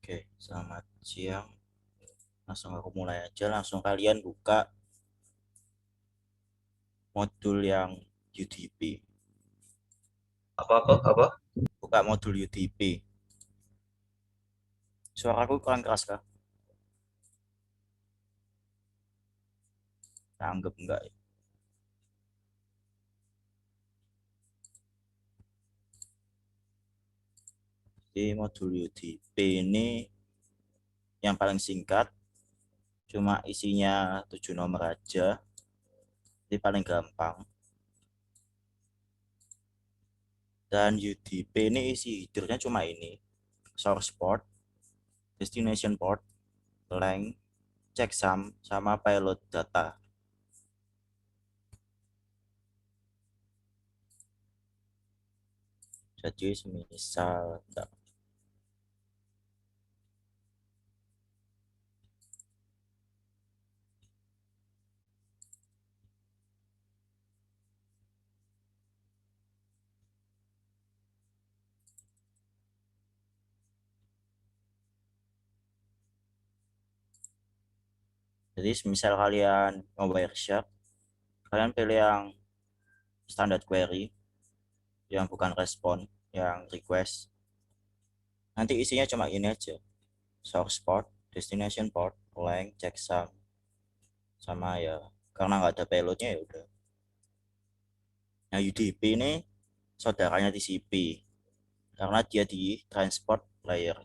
Oke, selamat siang. Langsung aku mulai aja. Langsung kalian buka modul yang UDP. Apa? Buka modul UDP. Suaraku kurang keras kah? Anggap enggak ya. Di modul UDP ini yang paling singkat, cuma isinya 7 nomor aja. Jadi paling gampang. Dan UDP ini isi headernya cuma ini. Source port, destination port, length, checksum, sama payload data. Jadi semisal jadi semisal kalian mau Wireshark, kalian pilih yang standard query, yang bukan respon, yang request. Nanti isinya cuma ini aja: source port, destination port, length, checksum, sama ya, karena nggak ada payloadnya ya udah. Nah, UDP ini saudaranya TCP karena dia di transport layer.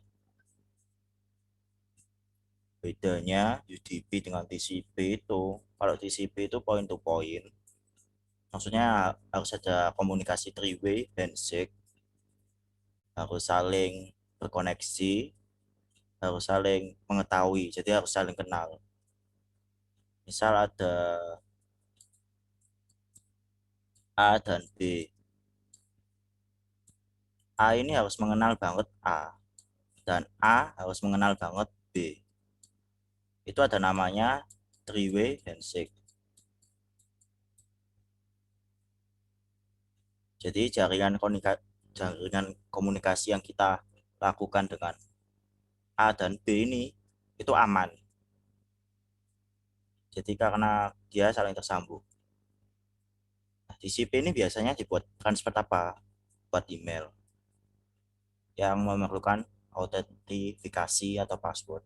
Bedanya UDP dengan TCP itu, kalau TCP itu point to point, maksudnya harus ada komunikasi three way handshake, harus saling berkoneksi, harus saling mengetahui, jadi harus saling kenal. Misal ada A dan B. A ini harus mengenal banget A, dan A harus mengenal banget B. Itu ada namanya three way handshake. Jadi jaringan komunikasi yang kita lakukan dengan A dan B ini itu aman. Jadi karena dia saling tersambung. Nah, TCP ini biasanya dibuat transfer apa? Buat email yang memerlukan autentifikasi atau password.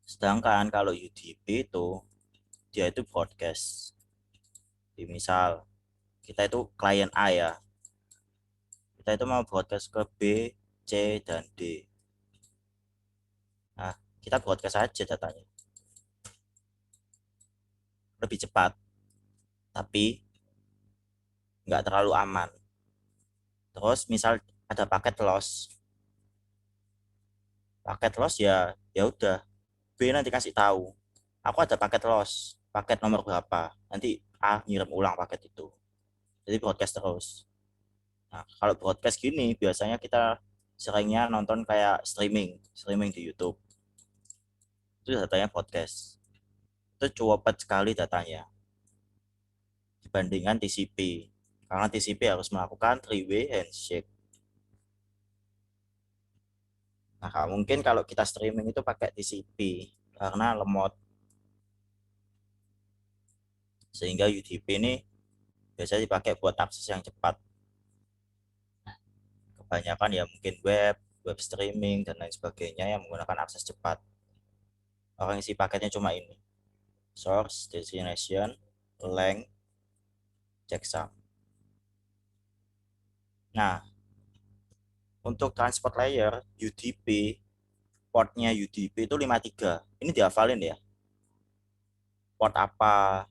Sedangkan kalau UDP itu dia itu broadcast. Jadi misal kita itu klien A ya, kita itu mau broadcast ke B, C, dan D. Nah, kita broadcast aja datanya. Lebih cepat, tapi nggak terlalu aman. Terus misal ada paket loss ya udah, B nanti kasih tahu, aku ada paket loss, paket nomor berapa, nanti A ngirim ulang paket itu. Jadi broadcast terus. Nah, kalau broadcast gini biasanya kita seringnya nonton kayak streaming di YouTube. Itu datanya broadcast. Itu cepat sekali datanya dibandingkan TCP. Karena TCP harus melakukan three way handshake. Nah, mungkin kalau kita streaming itu pakai TCP karena lemot, sehingga UDP ini biasanya dipakai buat akses yang cepat. Kebanyakan ya mungkin web streaming dan lain sebagainya yang menggunakan akses cepat. Orang isi paketnya cuma ini: source, destination, length, checksum. Nah, untuk transport layer UDP, portnya UDP itu 53. Ini dihafalin ya. Port apa,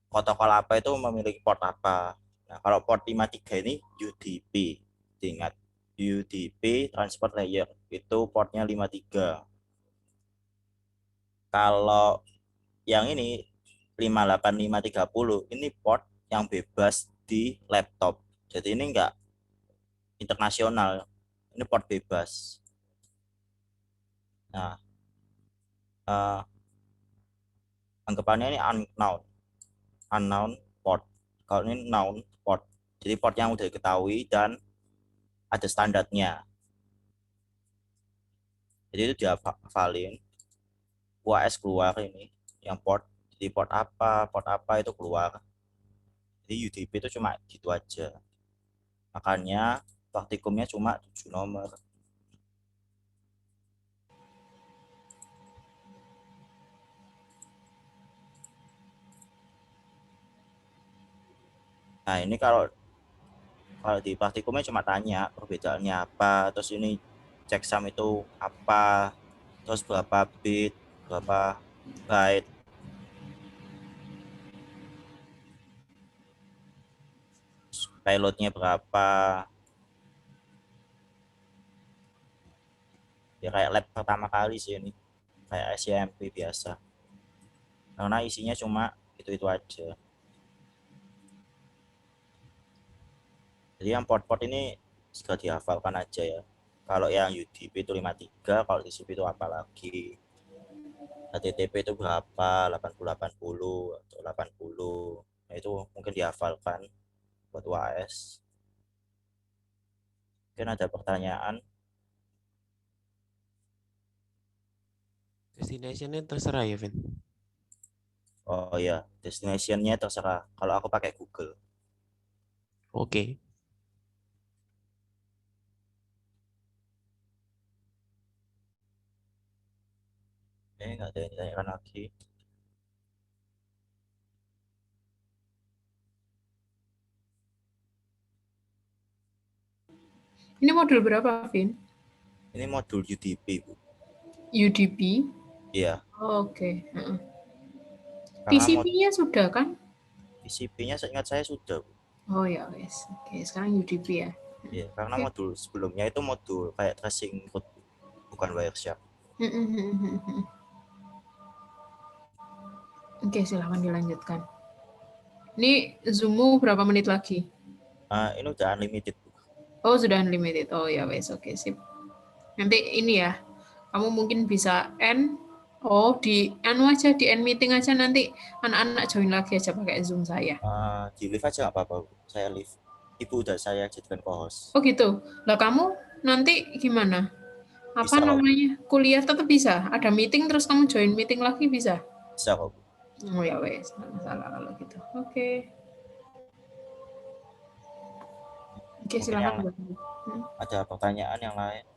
protokol apa itu memiliki port apa. Nah, kalau port 53 ini UDP. Diingat, UDP transport layer itu portnya 53. Kalau yang ini 58530 ini port yang bebas di laptop. Jadi ini enggak internasional. Ini port bebas. Nah, eh, anggapannya ini unknown port. Kalau ini known port. Jadi port yang udah diketahui dan ada standarnya. Jadi itu dihafalin, UAS keluar ini yang port, di port apa itu keluar. Jadi UDP itu cuma gitu aja, makanya praktikumnya cuma 7 nomor. Nah ini kalau kalau di praktikumnya cuma tanya perbedaannya apa, terus ini checksum itu apa, terus berapa bit, berapa byte, payloadnya berapa, ya kayak lab pertama kali sih ini, kayak SCMP biasa, karena isinya cuma itu aja. Jadi yang port-port ini sudah dihafalkan aja ya. Kalau yang UDP itu 53, kalau TCP itu apa lagi, HTTP itu berapa, 8080 atau 80. Nah itu mungkin dihafalkan buat UAS. Mungkin ada pertanyaan. Destinationnya terserah ya, Vin. Oh ya, destinationnya terserah, kalau aku pakai Google. Oke. Nggak ada yang ditanyakan lagi. Ini modul berapa, Vin? Ini modul UDP, Bu. UDP? Iya, Oke. karena TCP-nya sudah kan? TCP-nya seingat saya sudah, Bu. Oh ya, wes. Oke, sekarang UDP ya. Iya, karena Oke. modul sebelumnya itu modul kayak tracing root, bukan Wireshark. Oke, silahkan dilanjutkan. Ini Zoom berapa menit lagi? Ini udah unlimited, Bu. Oh, sudah unlimited. Oh ya, wes. Oke, sip. Nanti ini ya, kamu mungkin bisa end. Oh, di anu aja, di end meeting aja nanti anak-anak join lagi aja pakai Zoom saya. Di live aja nggak apa-apa, Bu. Saya live. Ibu udah saya jadikan co-host. Oh gitu. Lah kamu nanti gimana? Apa Bisa kok, Bu. namanya? Kuliah tetap bisa? Ada meeting terus kamu join meeting lagi bisa? Bisa kok, Bu. Oh ya wes, nggak masalah kalau gitu. Oke. Oke, Mungkin yang silakan. ada pertanyaan yang lain.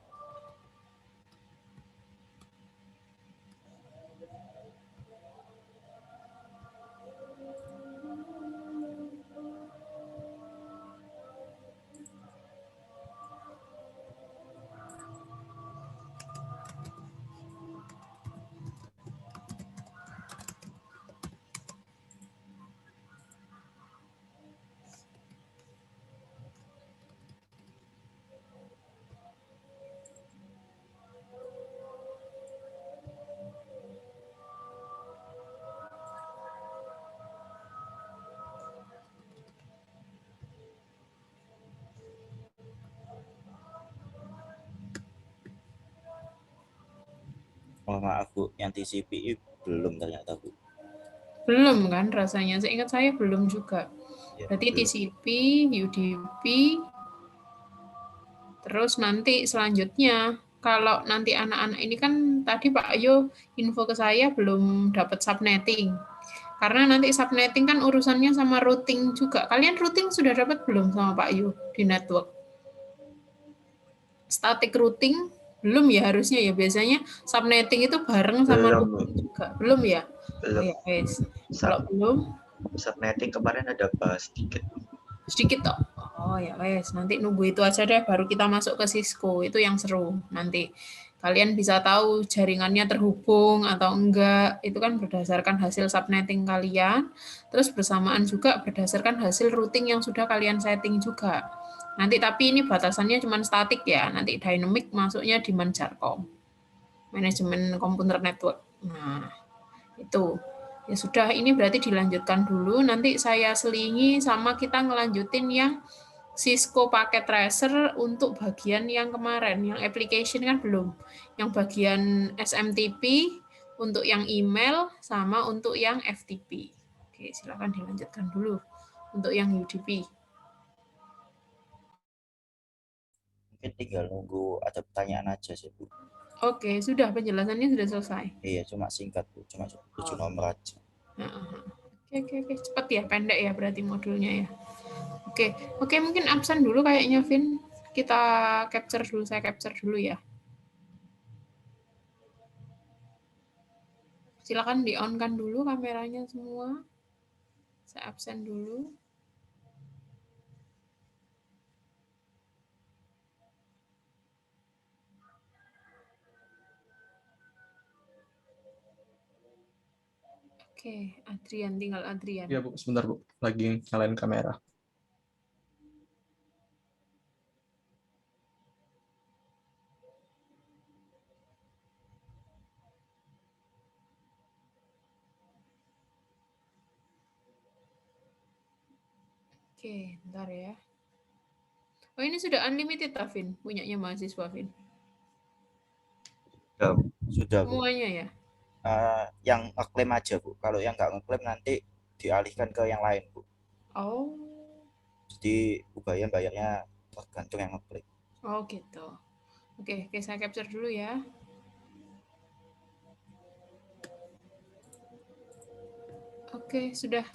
Oh maaf, Bu, yang TCP belum ternyata, Bu. Belum kan rasanya? Seingat saya belum juga. Ya, Berarti belum. TCP, UDP, terus nanti selanjutnya kalau nanti anak-anak ini kan tadi Pak Ayo info ke saya belum dapat subnetting. Karena nanti subnetting kan urusannya sama routing juga. Kalian routing sudah dapat belum sama Pak Ayo di network? Static routing belum ya harusnya ya. Biasanya subnetting itu bareng sama Belum, routing juga. Belum ya? Oh belum. ya, guys. Kalau belum, Subnetting kemarin ada bahas sedikit. sedikit toh. Oh ya wes, nanti nunggu itu aja deh baru kita masuk ke Cisco. Itu yang seru. Nanti kalian bisa tahu jaringannya terhubung atau enggak. Itu kan berdasarkan hasil subnetting kalian, terus bersamaan juga berdasarkan hasil routing yang sudah kalian setting juga. Nanti tapi ini batasannya cuma statik ya. Nanti dynamic masuknya di Manjarcom. Manajemen komputer network. Nah, itu. Ya sudah, ini berarti dilanjutkan dulu. Nanti saya selingi sama kita ngelanjutin yang Cisco Packet Tracer untuk bagian yang kemarin, yang application kan belum. Yang bagian SMTP, untuk yang email, sama untuk yang FTP. Oke, silakan dilanjutkan dulu untuk yang UDP. Mungkin tinggal nunggu ada pertanyaan aja sih, Bu. Oke, sudah penjelasannya sudah selesai. Iya, cuma singkat Bu, cuma 7 nomor aja. Oke, cepat ya, pendek ya berarti modulnya ya. Oke, mungkin absen dulu kayaknya, Vin. Kita capture dulu, saya capture dulu ya. Silakan di-on-kan dulu kameranya semua. Saya absen dulu. Oke, Adrian, tinggal Adrian. Iya, Bu. Sebentar, Bu. Lagi nyalain kamera. Oke, bentar ya. Oh, ini sudah unlimited, Vin, punyanya mahasiswa, Vin. Sudah Bu. Semuanya ya? Yang ngeklaim aja Bu. Kalau yang nggak ngeklaim nanti dialihkan ke yang lain Bu. Oh. Jadi bayarnya tergantung yang ngeklaim. Oh, gitu. Oke, saya capture dulu ya. Oke, sudah.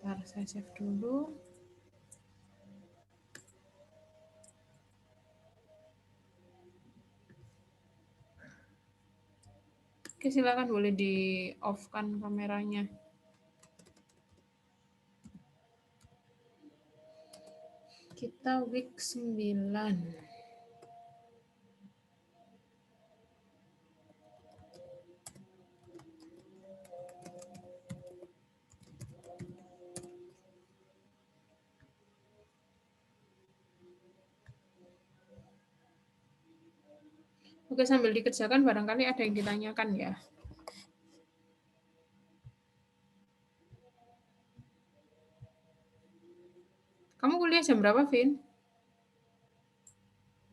Bentar, saya save dulu. Oke, silakan boleh di-off-kan kameranya. Kita week 9. Oke, sambil dikerjakan barangkali ada yang ditanyakan ya. Kamu kuliah jam berapa, Vin?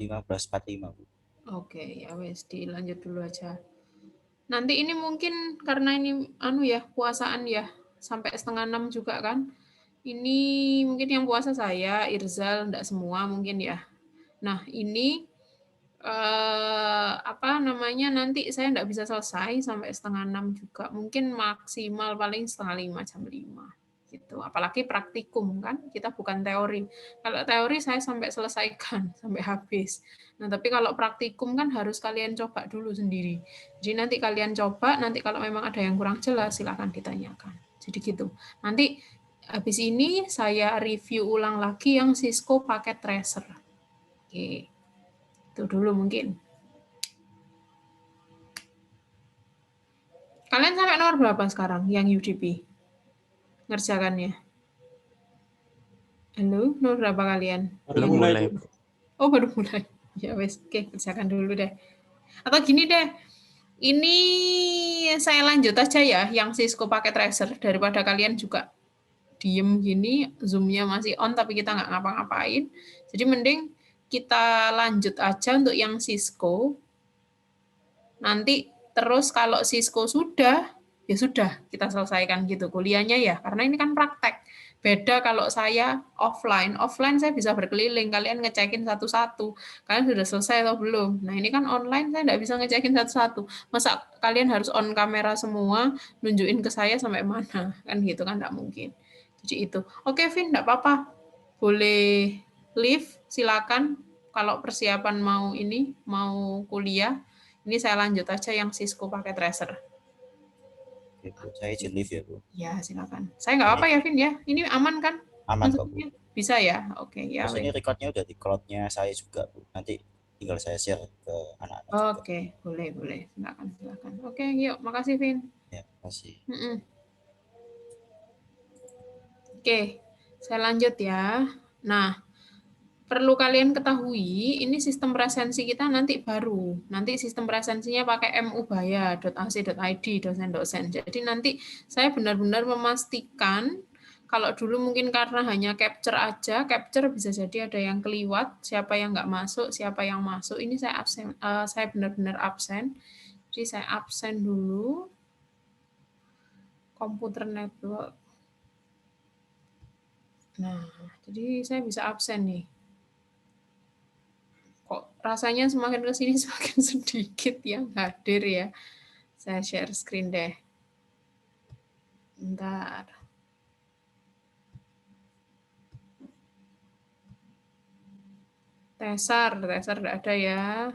15.45 Bu. Oke, ya wes dilanjut dulu aja. Nanti ini mungkin karena ini puasaan ya, sampai 5:30 juga kan. Ini mungkin yang puasa saya, Irzal, enggak semua mungkin ya. Nah, ini nanti saya enggak bisa selesai sampai 5:30 juga. Mungkin maksimal paling 4:30 jam 5 gitu. Apalagi praktikum kan, kita bukan teori. Kalau teori saya sampai selesaikan, sampai habis. Nah, tapi kalau praktikum kan harus kalian coba dulu sendiri. Jadi nanti kalian coba, nanti kalau memang ada yang kurang jelas silakan ditanyakan. Jadi gitu. Nanti habis ini saya review ulang lagi yang Cisco paket tracer. Oke. Itu dulu mungkin. Kalian sampai nomor berapa sekarang yang UDP? Ngerjakannya. Halo, nomor berapa kalian? Belum mulai. Oh, baru mulai. Ya wes, oke, kerjakan dulu deh. Atau gini deh, ini saya lanjut aja ya, yang Cisco pakai tracer, daripada kalian juga diem gini, Zoom-nya masih on tapi kita nggak ngapa-ngapain. Jadi mending kita lanjut aja untuk yang Cisco. Nanti terus kalau Cisco sudah, ya sudah kita selesaikan gitu kuliahnya ya, karena ini kan praktek. Beda kalau saya offline saya bisa berkeliling, kalian ngecekin satu-satu, kalian sudah selesai atau belum. Nah ini kan online saya nggak bisa ngecekin satu-satu. Masa kalian harus on kamera semua, nunjukin ke saya sampai mana, kan gitu kan nggak mungkin. Jadi itu. Oke Vin, nggak apa-apa. Boleh leave, silakan. Kalau persiapan mau kuliah, ini saya lanjut aja yang Cisco pakai tracer. Oke, Bu. Saya izin live ya Bu. Ya, silakan. Saya nggak apa-apa ya, Vin ya. Ini aman kan? Aman kok Bu. Bisa ya? Oke, ya. Terus ini recordnya udah di cloud-nya saya juga Bu. Nanti tinggal saya share ke anak-anak juga. Oke, boleh. Silakan. Oke, yuk. Makasih, Vin. Ya, makasih. Oke, saya lanjut ya. Nah, perlu kalian ketahui, ini sistem presensi kita nanti baru. Nanti sistem presensinya pakai mubaya.ac.id, dosen-dosen. Jadi nanti saya benar-benar memastikan, kalau dulu mungkin karena hanya capture aja, capture bisa jadi ada yang keliwat, siapa yang nggak masuk, siapa yang masuk. Ini saya absen, saya benar-benar absen. Jadi saya absen dulu. Komputer network. Nah, jadi saya bisa absen nih. rasanya semakin ke sini semakin sedikit yang hadir ya. Saya share screen deh. Bentar. Tesar tidak ada ya.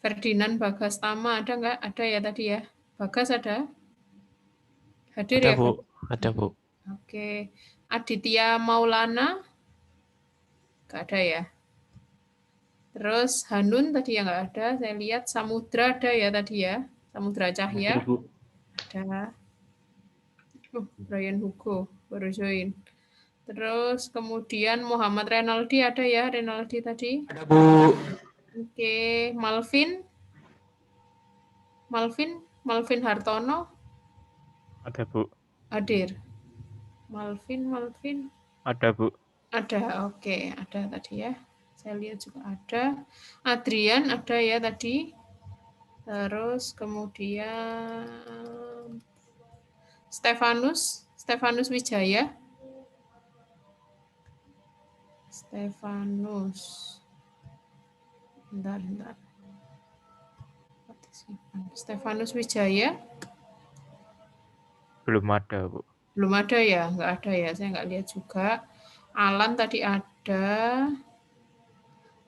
Ferdinand Bagas Tama ada nggak? Ada ya tadi ya. Bagas ada? Hadir Ada, ya? Bu. Ada, Bu. Oke. Aditya Maulana? Nggak ada ya. Terus Hanun tadi ya nggak ada. Saya lihat Samudra ada ya tadi ya. Samudra Cahya. Ada. Brian Hugo baru join. Terus kemudian Muhammad Renaldi ada ya, Renaldi tadi. Ada, Bu. Oke, Malvin Hartono Ada, Bu. hadir. Malvin. Ada, Bu. Ada, oke, ada tadi ya. Saya lihat juga ada. Adrian ada ya tadi. Terus kemudian Stefanus Wijaya. Bentar. Stefanus Wijaya. Belum ada, Bu. Belum ada ya? Nggak ada ya? Saya nggak lihat juga. Alan tadi ada.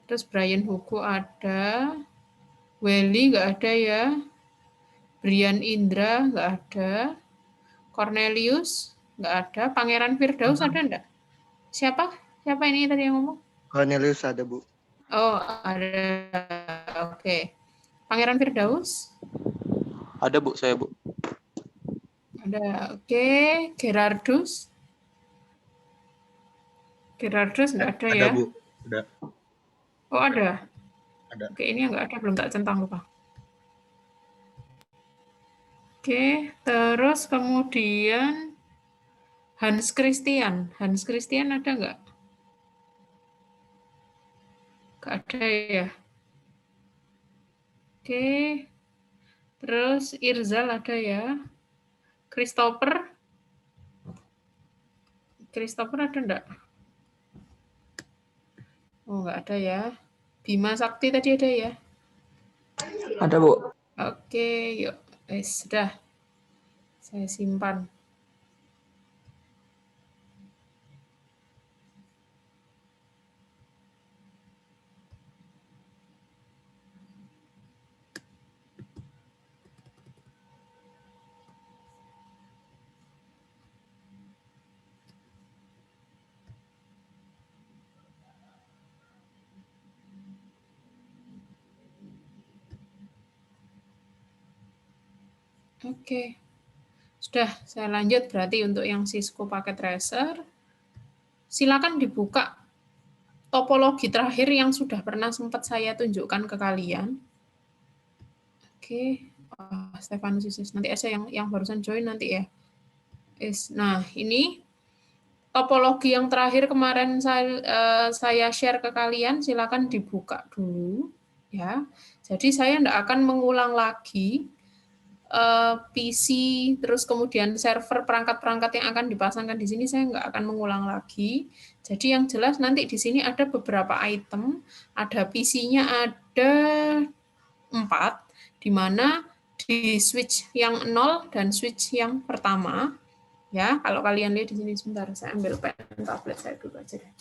Terus Brian Hugo ada. Welly nggak ada ya. Brian Indra nggak ada. Cornelius nggak ada. Pangeran Firdaus ada enggak? Siapa ini tadi yang ngomong? Cornelius ada, Bu. Oh, ada. Oke. Pangeran Firdaus? Ada, Bu, saya, Bu. Ada. Oke. Gerardus nggak ada ya? Ada, Bu. Ada. Oh, ada. Ada. Oke, ini yang nggak ada, belum tak centang, lupa. Oke, terus kemudian Hans Christian ada nggak? Nggak ada ya? Oke, terus Irzal ada ya? Christopher ada nggak? Oh, nggak ada ya. Bima Sakti tadi ada ya? Ada, Bu. Oke, yuk. Sudah. Saya simpan. Oke. Sudah, saya lanjut berarti untuk yang Cisco pakai tracer. Silakan dibuka topologi terakhir yang sudah pernah sempat saya tunjukkan ke kalian. Oke. Stefanus Isis. Nanti aja yang barusan join nanti ya. Nah, ini topologi yang terakhir kemarin saya share ke kalian, silakan dibuka dulu ya. Jadi saya tidak akan mengulang lagi PC, terus kemudian server, perangkat-perangkat yang akan dipasangkan di sini saya nggak akan mengulang lagi. Jadi yang jelas nanti di sini ada beberapa item, ada PC-nya ada 4, di mana di switch yang 0 dan switch yang pertama. Ya, kalau kalian lihat di sini sebentar, saya ambil pen tablet saya dulu aja deh.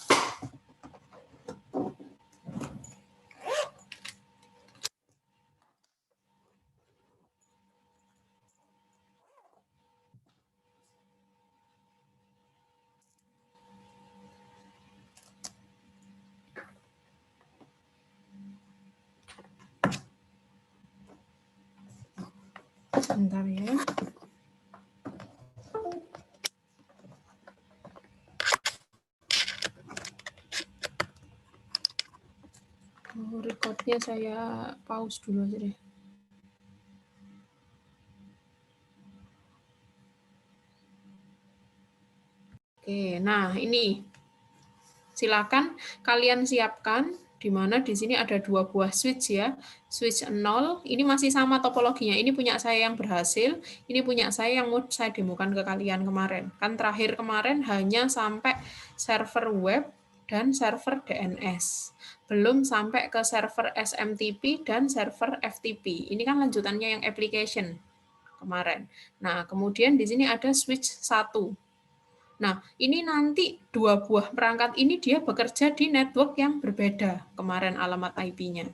Sebentar ya. Recordnya saya pause dulu aja deh. Oke, nah ini silakan kalian siapkan, di mana di sini ada 2 buah switch ya. Switch 0, ini masih sama topologinya. Ini punya saya yang berhasil, ini punya saya yang mau saya demokan ke kalian kemarin. Kan terakhir kemarin hanya sampai server web dan server DNS. Belum sampai ke server SMTP dan server FTP. Ini kan lanjutannya yang application kemarin. Nah, kemudian di sini ada switch 1. Nah, ini nanti 2 buah perangkat ini dia bekerja di network yang berbeda. Kemarin alamat IP-nya.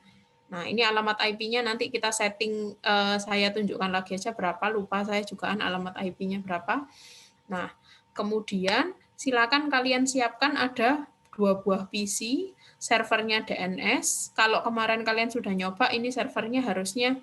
Nah, ini alamat IP-nya nanti kita setting, saya tunjukkan lagi aja berapa, lupa saya jugaan alamat IP-nya berapa. Nah, kemudian silakan kalian siapkan ada 2 buah PC, servernya DNS. Kalau kemarin kalian sudah nyoba, ini servernya harusnya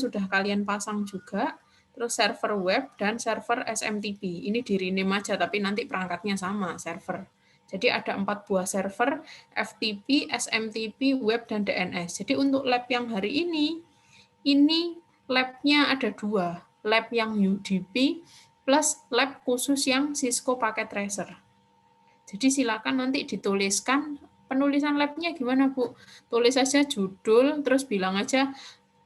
sudah kalian pasang juga. Terus server web dan server SMTP. Ini di rename aja, tapi nanti perangkatnya sama, server. Jadi ada 4 buah server, FTP, SMTP, web, dan DNS. Jadi untuk lab yang hari ini lab-nya ada 2. Lab yang UDP plus lab khusus yang Cisco Packet Tracer. Jadi silakan nanti dituliskan penulisan lab-nya gimana, Bu? Tulis saja judul, terus bilang aja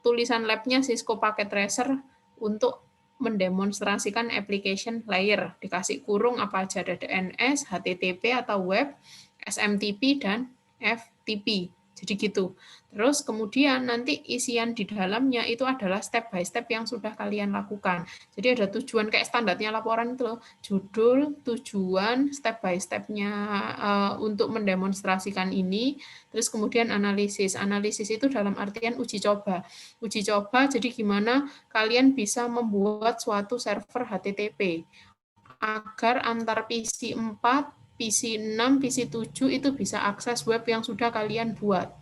tulisan lab-nya Cisco Packet Tracer untuk mendemonstrasikan application layer. Dikasih kurung apa aja, ada DNS, HTTP atau web, SMTP, dan FTP. Jadi gitu. Terus kemudian nanti isian di dalamnya itu adalah step by step yang sudah kalian lakukan. Jadi ada tujuan kayak standarnya laporan itu loh. Judul, tujuan, step by step-nya untuk mendemonstrasikan ini. Terus kemudian analisis. Analisis itu dalam artian uji coba. Uji coba jadi gimana kalian bisa membuat suatu server HTTP agar antar PC 4, PC 6, PC 7 itu bisa akses web yang sudah kalian buat.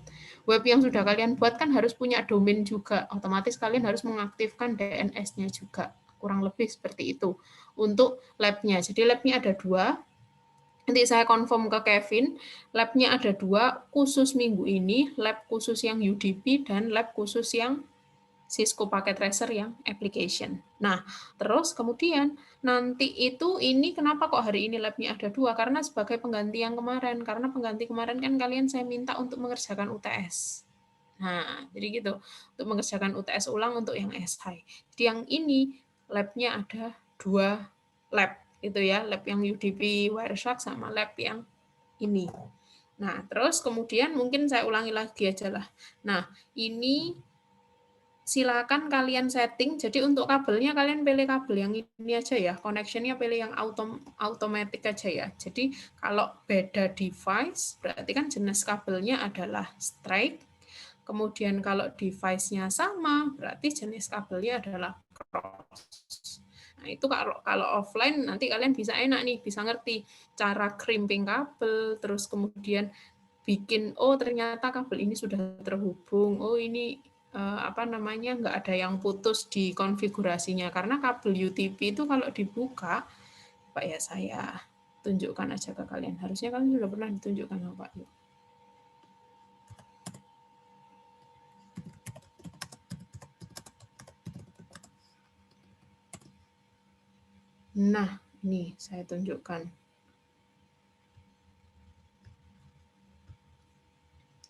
Web yang sudah kalian buat kan harus punya domain juga. Otomatis kalian harus mengaktifkan DNS-nya juga. Kurang lebih seperti itu untuk lab-nya. Jadi lab-nya ada 2. Nanti saya confirm ke Kevin, lab-nya ada 2, khusus minggu ini, lab khusus yang UDP dan lab khusus yang Cisco Packet Tracer yang application. Nah, terus kemudian nanti itu ini kenapa kok hari ini lab-nya ada 2? Karena sebagai pengganti yang kemarin. Karena pengganti kemarin kan kalian saya minta untuk mengerjakan UTS. Nah, jadi gitu. Untuk mengerjakan UTS ulang untuk yang SI. Jadi yang ini lab-nya ada 2 lab. Itu ya, lab yang UDP Wireshark sama lab yang ini. Nah, terus kemudian mungkin saya ulangi lagi aja lah. Nah, ini silakan kalian setting. Jadi untuk kabelnya kalian pilih kabel yang ini aja ya. Connection-nya pilih yang automatic aja ya. Jadi kalau beda device, berarti kan jenis kabelnya adalah straight. Kemudian kalau device-nya sama, berarti jenis kabelnya adalah cross. Nah, itu kalau offline nanti kalian bisa enak nih, bisa ngerti cara crimping kabel, terus kemudian bikin, oh ternyata kabel ini sudah terhubung, oh ini nggak ada yang putus di konfigurasinya, karena kabel UTP itu kalau dibuka, Pak ya saya tunjukkan aja ke kalian, harusnya kalian sudah pernah ditunjukkan sama Pak Yu. Nah, ini saya tunjukkan.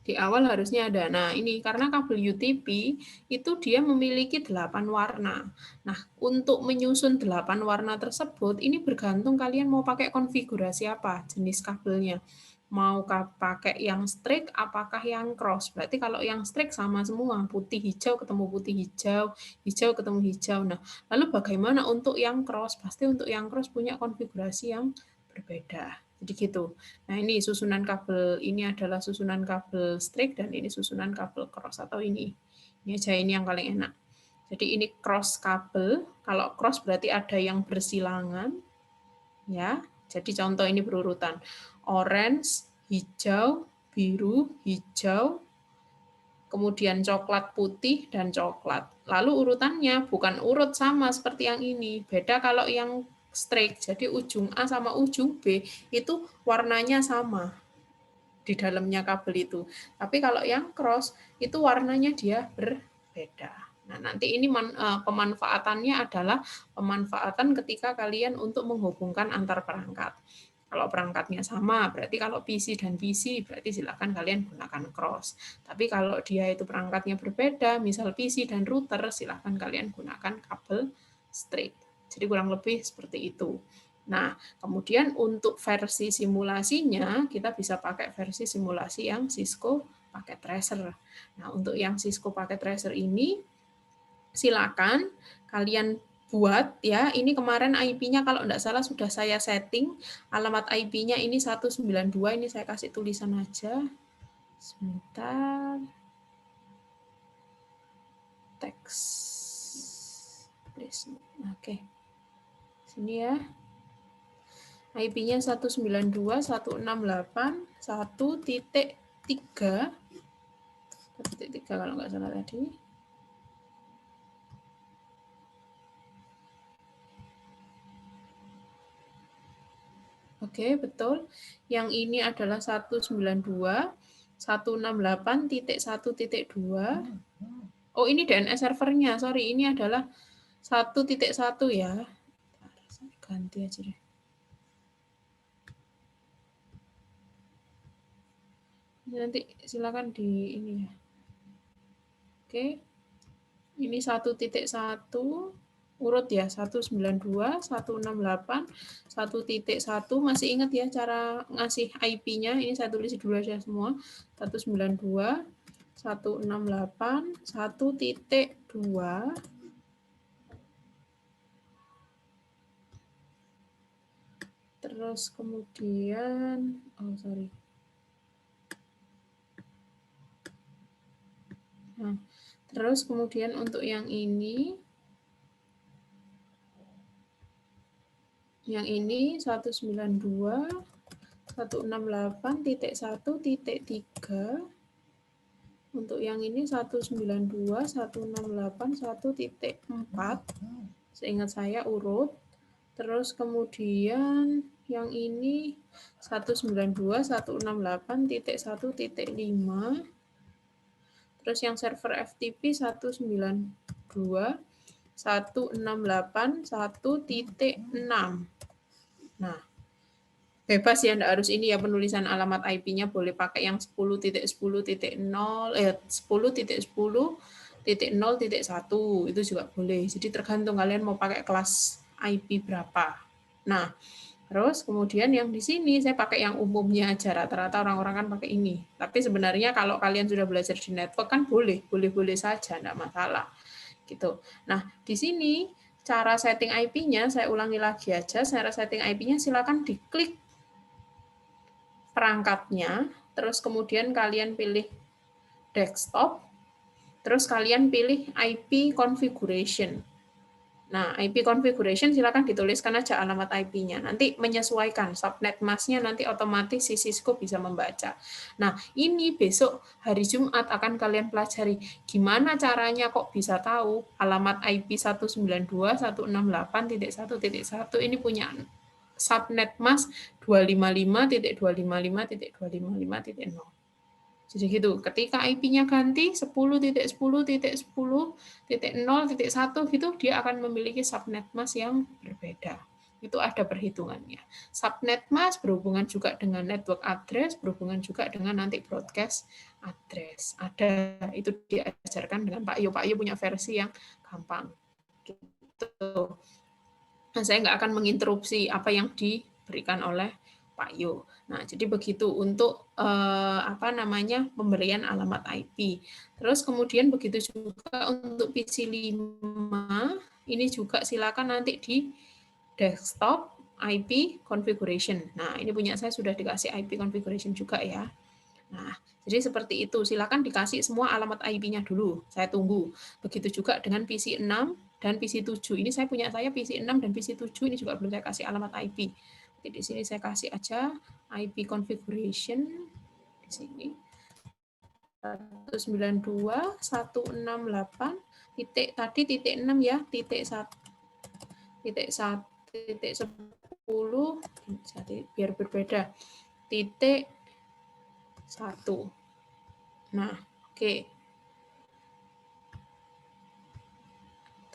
Di awal harusnya ada. Nah, ini karena kabel UTP itu dia memiliki 8 warna. Nah, untuk menyusun 8 warna tersebut, ini bergantung kalian mau pakai konfigurasi apa, jenis kabelnya. Mau pakai yang straight, apakah yang cross. Berarti kalau yang straight sama semua, putih hijau ketemu putih hijau, hijau ketemu hijau. Nah, lalu bagaimana untuk yang cross? Pasti untuk yang cross punya konfigurasi yang berbeda. Jadi gitu. Nah, ini susunan kabel, ini adalah susunan kabel straight dan ini susunan kabel cross atau ini. Ini aja ini yang paling enak. Jadi ini cross kabel. Kalau cross berarti ada yang bersilangan. Ya. Jadi contoh ini berurutan. Orange, hijau, biru, hijau, kemudian coklat, putih, dan coklat. Lalu urutannya bukan urut sama seperti yang ini. Beda kalau yang straight, jadi ujung A sama ujung B itu warnanya sama di dalamnya kabel itu. Tapi kalau yang cross itu warnanya dia berbeda. Nah, nanti ini pemanfaatannya adalah pemanfaatan ketika kalian untuk menghubungkan antar perangkat. Kalau perangkatnya sama, berarti kalau PC dan PC, berarti silakan kalian gunakan cross. Tapi kalau dia itu perangkatnya berbeda, misal PC dan router, silakan kalian gunakan kabel straight. Jadi kurang lebih seperti itu. Nah, kemudian untuk versi simulasinya, kita bisa pakai versi simulasi yang Cisco pakai tracer. Nah, untuk yang Cisco pakai tracer ini, silakan kalian buat ya. Ini kemarin IP-nya kalau enggak salah sudah saya setting. Alamat IP-nya ini 192, ini saya kasih tulisan aja. Sebentar. Teks. Oke. Sini ya. IP-nya 192.168.1.3 kalau nggak salah tadi. Oke, betul. Yang ini adalah 192.168.1.2. Oh, ini DNS servernya. Sorry, ini adalah 1.1 ya. Ganti aja deh. Nanti silakan di ini ya. Oke. Ini 1.1 urut ya, 192, 168, 1.1. Masih ingat ya cara ngasih IP-nya? Ini saya tulis dulu aja semua. 192, 168, 1.2. Terus kemudian, oh sorry. Nah, terus kemudian untuk yang ini 192.168.1.3. Untuk yang ini 192.168.1.4. Seingat saya urut. Terus kemudian yang ini 192.168.1.5. Terus yang server FTP 192.168.1.6. Nah, bebas ya, enggak harus ini ya penulisan alamat IP-nya, boleh pakai yang 10.10.0, 10.10.0.1 itu juga boleh. Jadi tergantung kalian mau pakai kelas IP berapa. Nah, terus kemudian yang di sini saya pakai yang umumnya aja, rata-rata orang-orang kan pakai ini. Tapi sebenarnya kalau kalian sudah belajar di network kan boleh saja, enggak masalah. Gitu. Nah, di sini cara setting IP-nya saya ulangi lagi aja. Cara setting IP-nya silakan diklik perangkatnya, terus kemudian kalian pilih desktop, terus kalian pilih IP configuration. Nah, IP configuration silakan dituliskan aja alamat IP-nya. Nanti menyesuaikan subnet mask-nya, nanti otomatis si Cisco bisa membaca. Nah, ini besok hari Jumat akan kalian pelajari gimana caranya kok bisa tahu alamat IP 192.168.1.1 ini punya subnet mask 255.255.255.0. Jadi gitu, ketika IP-nya ganti 10.10.10.0.1 gitu, dia akan memiliki subnet mask yang berbeda. Itu ada perhitungannya. Subnet mask berhubungan juga dengan network address, berhubungan juga dengan nanti broadcast address. Ada, itu diajarkan dengan Pak Yo. Pak Yo punya versi yang gampang. Gitu. Nah, saya nggak akan menginterupsi apa yang diberikan oleh Pak Yo. Nah, jadi begitu untuk pemberian alamat IP. Terus kemudian begitu juga untuk PC5, ini juga silakan nanti di desktop IP configuration. Nah, ini punya saya sudah dikasih IP configuration juga ya. Nah, jadi seperti itu. Silakan dikasih semua alamat IP-nya dulu. Saya tunggu. Begitu juga dengan PC6 dan PC7. Ini saya punya PC6 dan PC7 ini juga belum saya kasih alamat IP. Jadi di sini saya kasih aja IP configuration di sini. 192.168 titik tadi titik 6 ya, titik 1 titik 1 titik 10 biar berbeda. Titik 1. Nah, oke.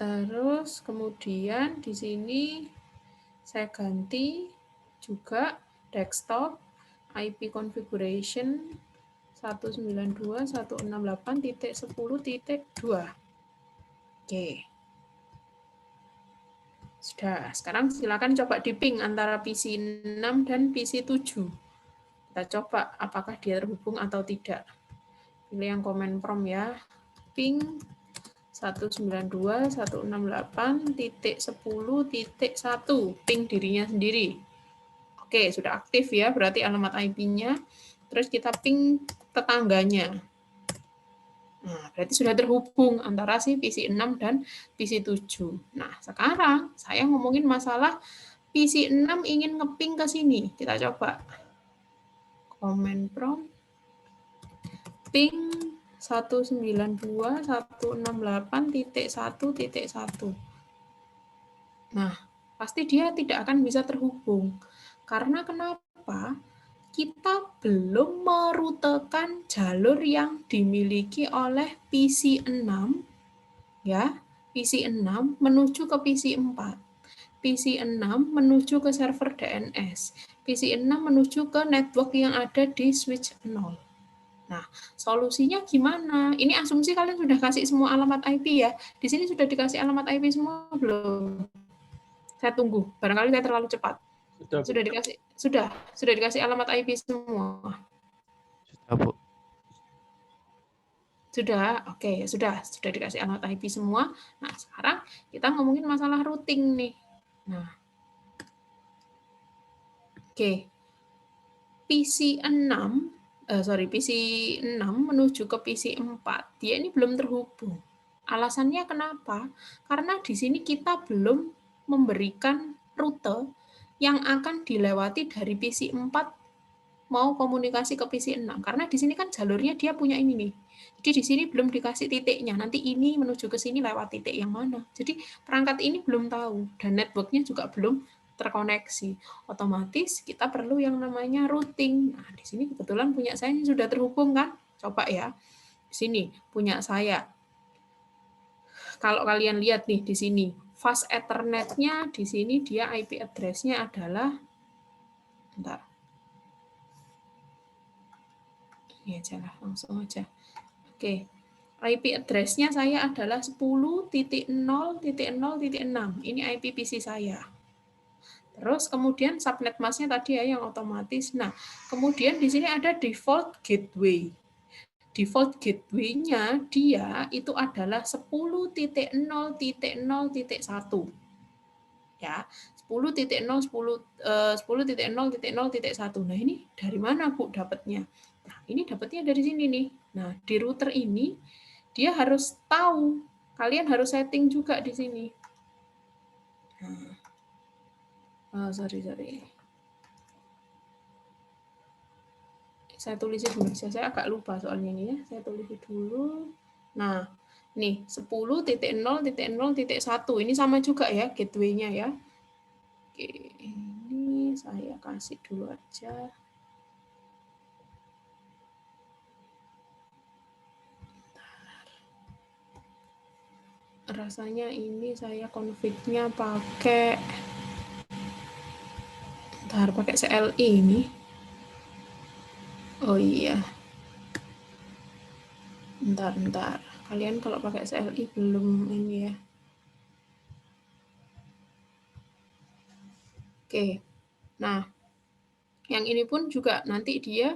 Terus kemudian di sini saya ganti juga desktop IP configuration 192.168.10.2. Oke. Sudah, sekarang silakan coba di-ping antara PC 6 dan PC 7. Kita coba apakah dia terhubung atau tidak. Pilih yang command prompt ya. Ping 192.168.10.1. Ping dirinya sendiri. Oke, sudah aktif ya, berarti alamat IP-nya. Terus kita ping tetangganya. Nah, berarti sudah terhubung antara si PC 6 dan PC 7. Nah, sekarang saya ngomongin masalah PC 6 ingin ngeping ke sini. Kita coba. Command prompt ping 192.168.1.1. Nah, pasti dia tidak akan bisa terhubung. Karena kenapa? Kita belum merutekan jalur yang dimiliki oleh PC 6 ya, PC 6 menuju ke PC 4. PC 6 menuju ke server DNS. PC 6 menuju ke network yang ada di switch 0. Nah, solusinya gimana? Ini asumsi kalian sudah kasih semua alamat IP ya. Di sini sudah dikasih alamat IP semua belum? Saya tunggu. Barangkali saya terlalu cepat. Sudah dikasih, sudah dikasih alamat IP semua. Sudah, Bu. Sudah, oke, sudah dikasih alamat IP semua. Nah, sekarang kita ngomongin masalah routing nih. Nah, oke. PC 6 menuju ke PC 4. Dia ini belum terhubung. Alasannya kenapa? Karena di sini kita belum memberikan rute yang akan dilewati dari PC 4 mau komunikasi ke PC 6. Karena di sini kan jalurnya dia punya ini nih. Jadi di sini belum dikasih titiknya. Nanti ini menuju ke sini lewat titik yang mana. Jadi perangkat ini belum tahu dan networknya juga belum terkoneksi. Otomatis kita perlu yang namanya routing. Nah, di sini kebetulan punya saya ini sudah terhubung kan? Coba ya. Di sini punya saya. Kalau kalian lihat nih di sini, fast Ethernet-nya di sini dia IP address-nya adalah bentar. Ini aja lah, langsung aja. Oke. IP address-nya saya adalah 10.0.0.6. Ini IP PC saya. Terus kemudian subnet mask-nya tadi ya yang otomatis. Nah, kemudian di sini ada default gateway. Default gateway-nya dia itu adalah 10.0.0.1. Ya, 10.0.0.0.1. Nah, ini dari mana Bu dapatnya? Nah, ini dapatnya dari sini nih. Nah, di router ini dia harus tahu. Kalian harus setting juga di sini. Nah, sorry. Saya tulis dulu. Saya agak lupa soalnya ini ya. Saya tulis dulu. Nah, nih 10.0.0.1. Ini sama juga ya gateway-nya ya. Oke, ini saya kasih dulu aja. Rasanya ini saya config-nya pakai CLI ini. Oh iya. Bentar. Kalian kalau pakai CLI belum ini ya. Oke. Nah, yang ini pun juga nanti dia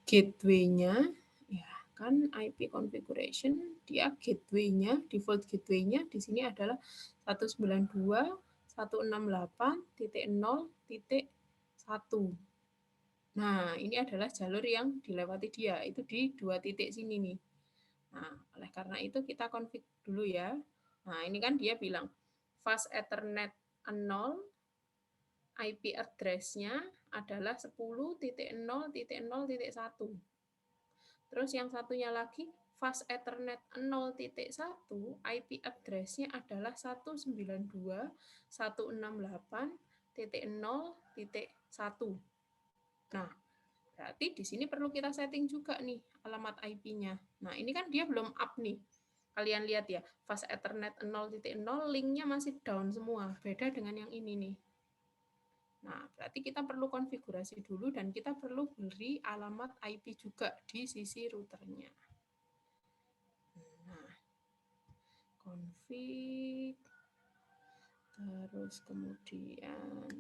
gateway-nya ya kan IP configuration, dia gateway-nya, default gateway-nya di sini adalah 192.168.0.1. Nah, ini adalah jalur yang dilewati dia, itu di 2 titik sini nih. Nah, oleh karena itu kita config dulu ya. Nah, ini kan dia bilang fast Ethernet 0, IP address-nya adalah 10.0.0.1. Terus yang satunya lagi, fast Ethernet 0.1, IP address-nya adalah 192.168.0.1. Nah, berarti di sini perlu kita setting juga nih alamat IP-nya. Nah, ini kan dia belum up nih. Kalian lihat ya, fast Ethernet 0.0 link-nya masih down semua. Beda dengan yang ini nih. Nah, berarti kita perlu konfigurasi dulu dan kita perlu beri alamat IP juga di sisi routernya. Nah, config Terus kemudian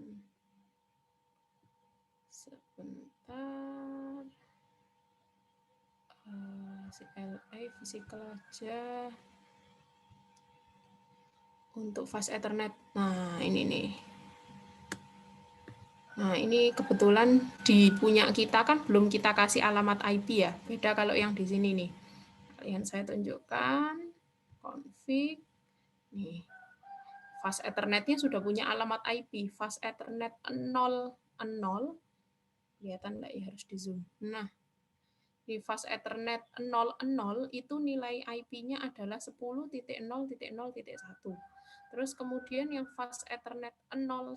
sebentar, CLA physical aja. Untuk fast Ethernet, nah ini nih. Nah ini kebetulan di punya kita kan belum kita kasih alamat IP ya. Beda kalau yang di sini nih. Kalian saya tunjukkan config. Nih. Fast Ethernet-nya sudah punya alamat IP. Fast Ethernet 0, 0. Kelihatan nggak ya, harus di zoom. Nah, di Fast Ethernet 00 itu nilai IP-nya adalah 10.0.0.1. Terus kemudian yang Fast Ethernet 01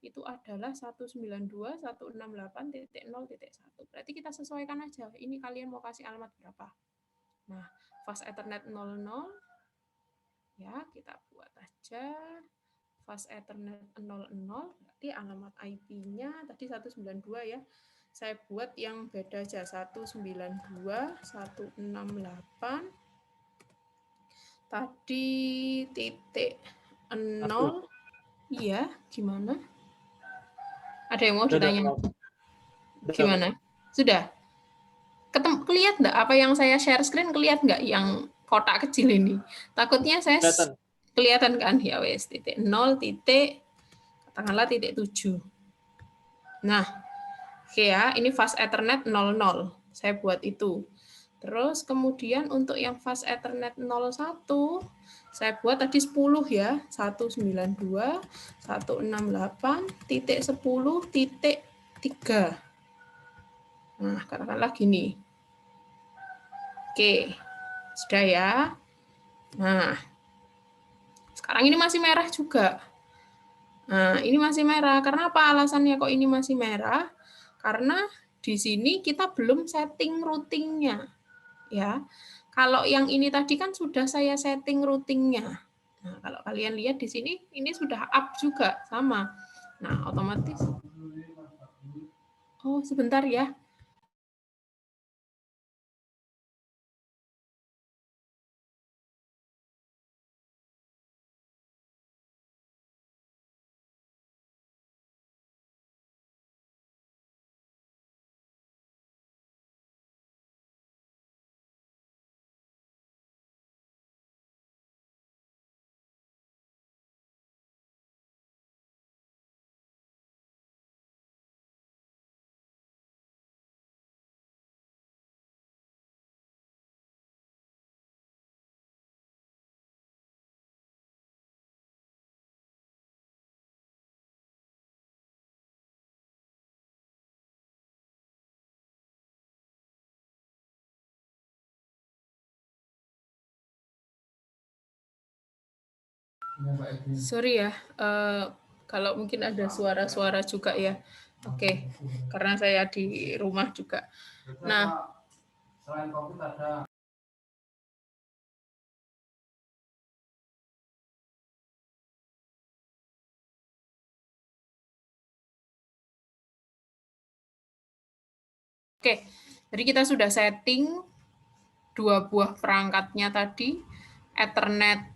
itu adalah 192.168.0.1. Berarti kita sesuaikan aja. Ini kalian mau kasih alamat berapa. Nah, Fast Ethernet 00 ya, kita buat aja Fast Ethernet 00, berarti alamat IP-nya tadi 192 ya. Saya buat yang beda aja, 192.168 tadi titik 0. Iya, gimana? Ada yang mau ditanya? Gimana? Sudah? Kelihatan nggak apa yang saya share screen, kelihatan nggak yang kotak kecil ini? Takutnya saya kelihatan kan? Ya wes, titik 0, titik, katakanlah titik 7. Nah, oke ya, ini Fast Ethernet 00. Saya buat itu. Terus kemudian untuk yang Fast Ethernet 01, saya buat tadi 10 ya. 192.168.10.3. Nah, katakanlah gini. Oke, sudah ya. Nah, sekarang ini masih merah juga. Nah, ini masih merah. Karena apa alasannya kok ini masih merah? Karena di sini kita belum setting routingnya. Ya, kalau yang ini tadi kan sudah saya setting routingnya. Nah, kalau kalian lihat di sini, ini sudah up juga, sama. Nah, otomatis. Oh, sebentar ya. Sorry ya, kalau mungkin ada suara-suara juga ya. Oke, karena saya di rumah juga. Nah, oke, jadi kita sudah setting 2 buah perangkatnya tadi, Ethernet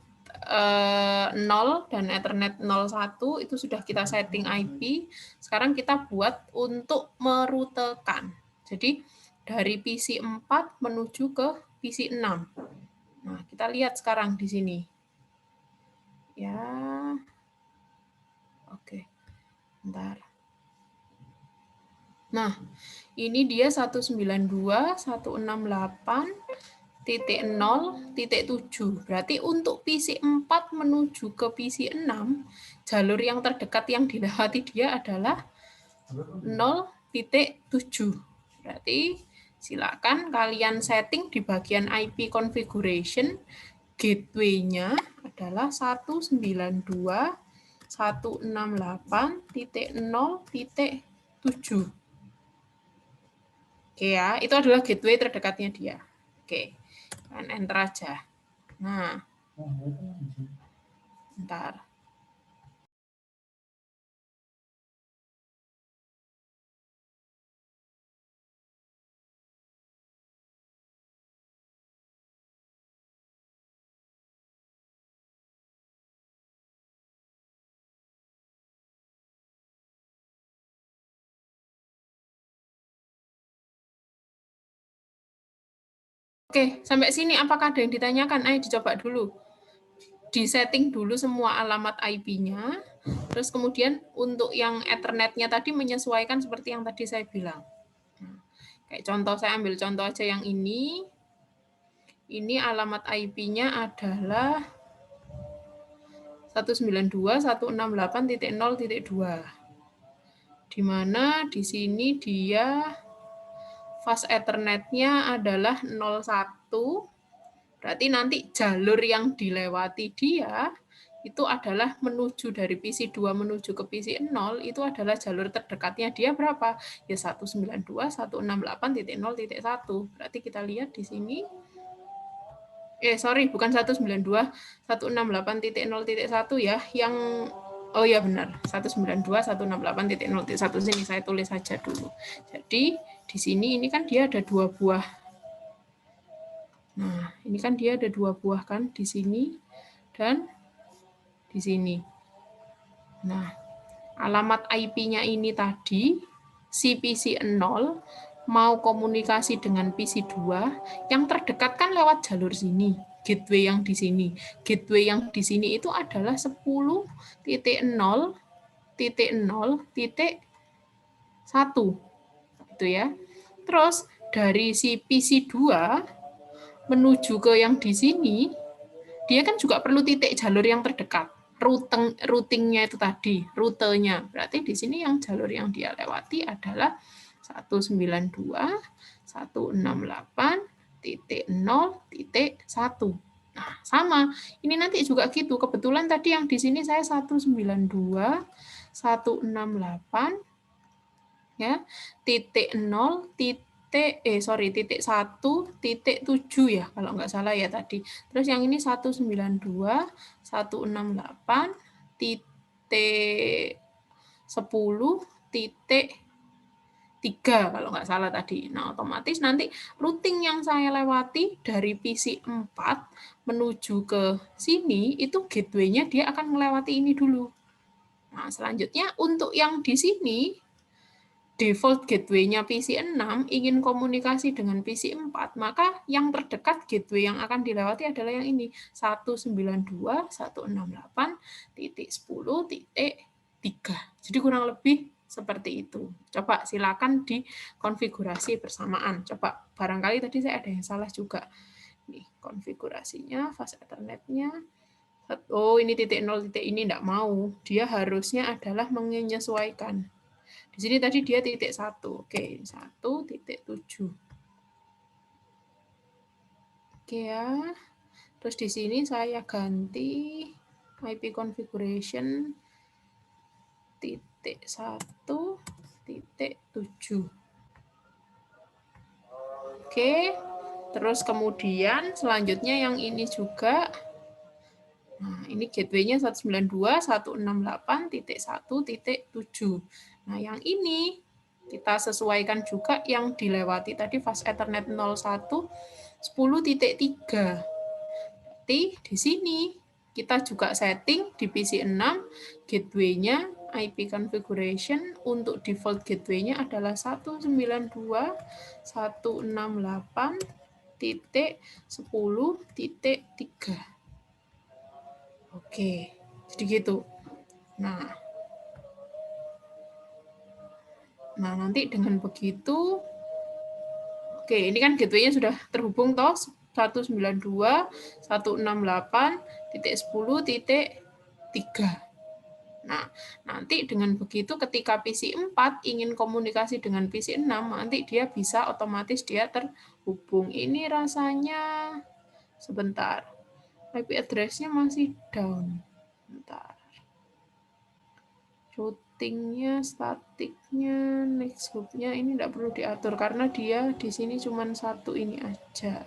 0 dan Ethernet 01 itu sudah kita setting IP. Sekarang kita buat untuk merutekan. Jadi dari PC 4 menuju ke PC 6. Nah, kita lihat sekarang di sini. Ya. Oke. Bentar. Nah, ini dia 192.168.0.7. Berarti untuk PC 4 menuju ke PC 6, jalur yang terdekat yang dilewati dia adalah 0.7. Berarti silakan kalian setting di bagian IP configuration, gateway-nya adalah 192.168.0.7. Oke ya, itu adalah gateway terdekatnya dia. Oke, kalian enter aja. Nah, bentar. Oke, sampai sini apakah ada yang ditanyakan? Ayo dicoba dulu. Di-setting dulu semua alamat IP-nya, terus kemudian untuk yang Ethernet-nya tadi menyesuaikan seperti yang tadi saya bilang. Nah, kayak contoh, saya ambil contoh aja yang ini. Ini alamat IP-nya adalah 192.168.0.2. Di mana di sini dia fast Ethernet-nya adalah 01. Berarti nanti jalur yang dilewati dia itu adalah menuju dari PC 2 menuju ke PC 0, itu adalah jalur terdekatnya dia berapa? Ya 192.168.0.1. Berarti kita lihat di sini. Bukan 192.168.0.1 ya. Yang oh ya benar, 192.168.0.1 sini saya tulis saja dulu. Jadi di sini ini kan dia ada 2 buah. Nah, ini kan dia ada 2 buah kan di sini dan di sini. Nah, alamat IP-nya ini tadi si PC 0 mau komunikasi dengan PC 2, yang terdekat kan lewat jalur sini, gateway yang di sini. Gateway yang di sini itu adalah 10.0.0.1 itu ya. Terus dari si PC 2 menuju ke yang di sini, dia kan juga perlu titik jalur yang terdekat. Routingnya itu tadi, rutenya. Berarti di sini yang jalur yang dia lewati adalah 192.168.0.1. Nah, sama. Ini nanti juga gitu. Kebetulan tadi yang di sini saya 192.168 ya, titik 0, titik 1.7 ya kalau nggak salah ya tadi. Terus yang ini 192.168 titik 10 titik 3 kalau nggak salah tadi. Nah, otomatis nanti routing yang saya lewati dari PC 4 menuju ke sini itu gateway-nya dia akan melewati ini dulu. Nah, selanjutnya untuk yang di sini default gateway-nya PC 6 ingin komunikasi dengan PC 4, maka yang terdekat gateway yang akan dilewati adalah yang ini, 192.168.10.3. Jadi kurang lebih seperti itu. Coba silakan dikonfigurasi bersamaan. Coba barangkali tadi saya ada yang salah juga. Nih, konfigurasinya, fast Ethernet-nya. Oh, ini titik 0, titik ini enggak mau. Dia harusnya adalah menyesuaikan. Di sini tadi dia titik 1. Oke, 1.7. Oke ya. Terus di sini saya ganti IP configuration titik 1.7. Oke. Terus kemudian selanjutnya yang ini juga. Nah, ini gateway-nya 192.168.1.7. Nah, yang ini kita sesuaikan juga yang dilewati tadi fast Ethernet 01 10.3. Berarti di sini kita juga setting di PC 6 gateway-nya IP configuration untuk default gateway-nya adalah 192.168.10.3. Oke, jadi gitu. Nah, nanti dengan begitu, oke, ini kan gateway-nya sudah terhubung toh 192.168.10.3. Nah, nanti dengan begitu ketika PC 4 ingin komunikasi dengan PC 6, nanti dia bisa otomatis dia terhubung. Ini rasanya sebentar. IP address-nya masih down. Bentar. Routingnya, statiknya, next hop-nya ini tidak perlu diatur karena dia di sini cuma satu ini aja.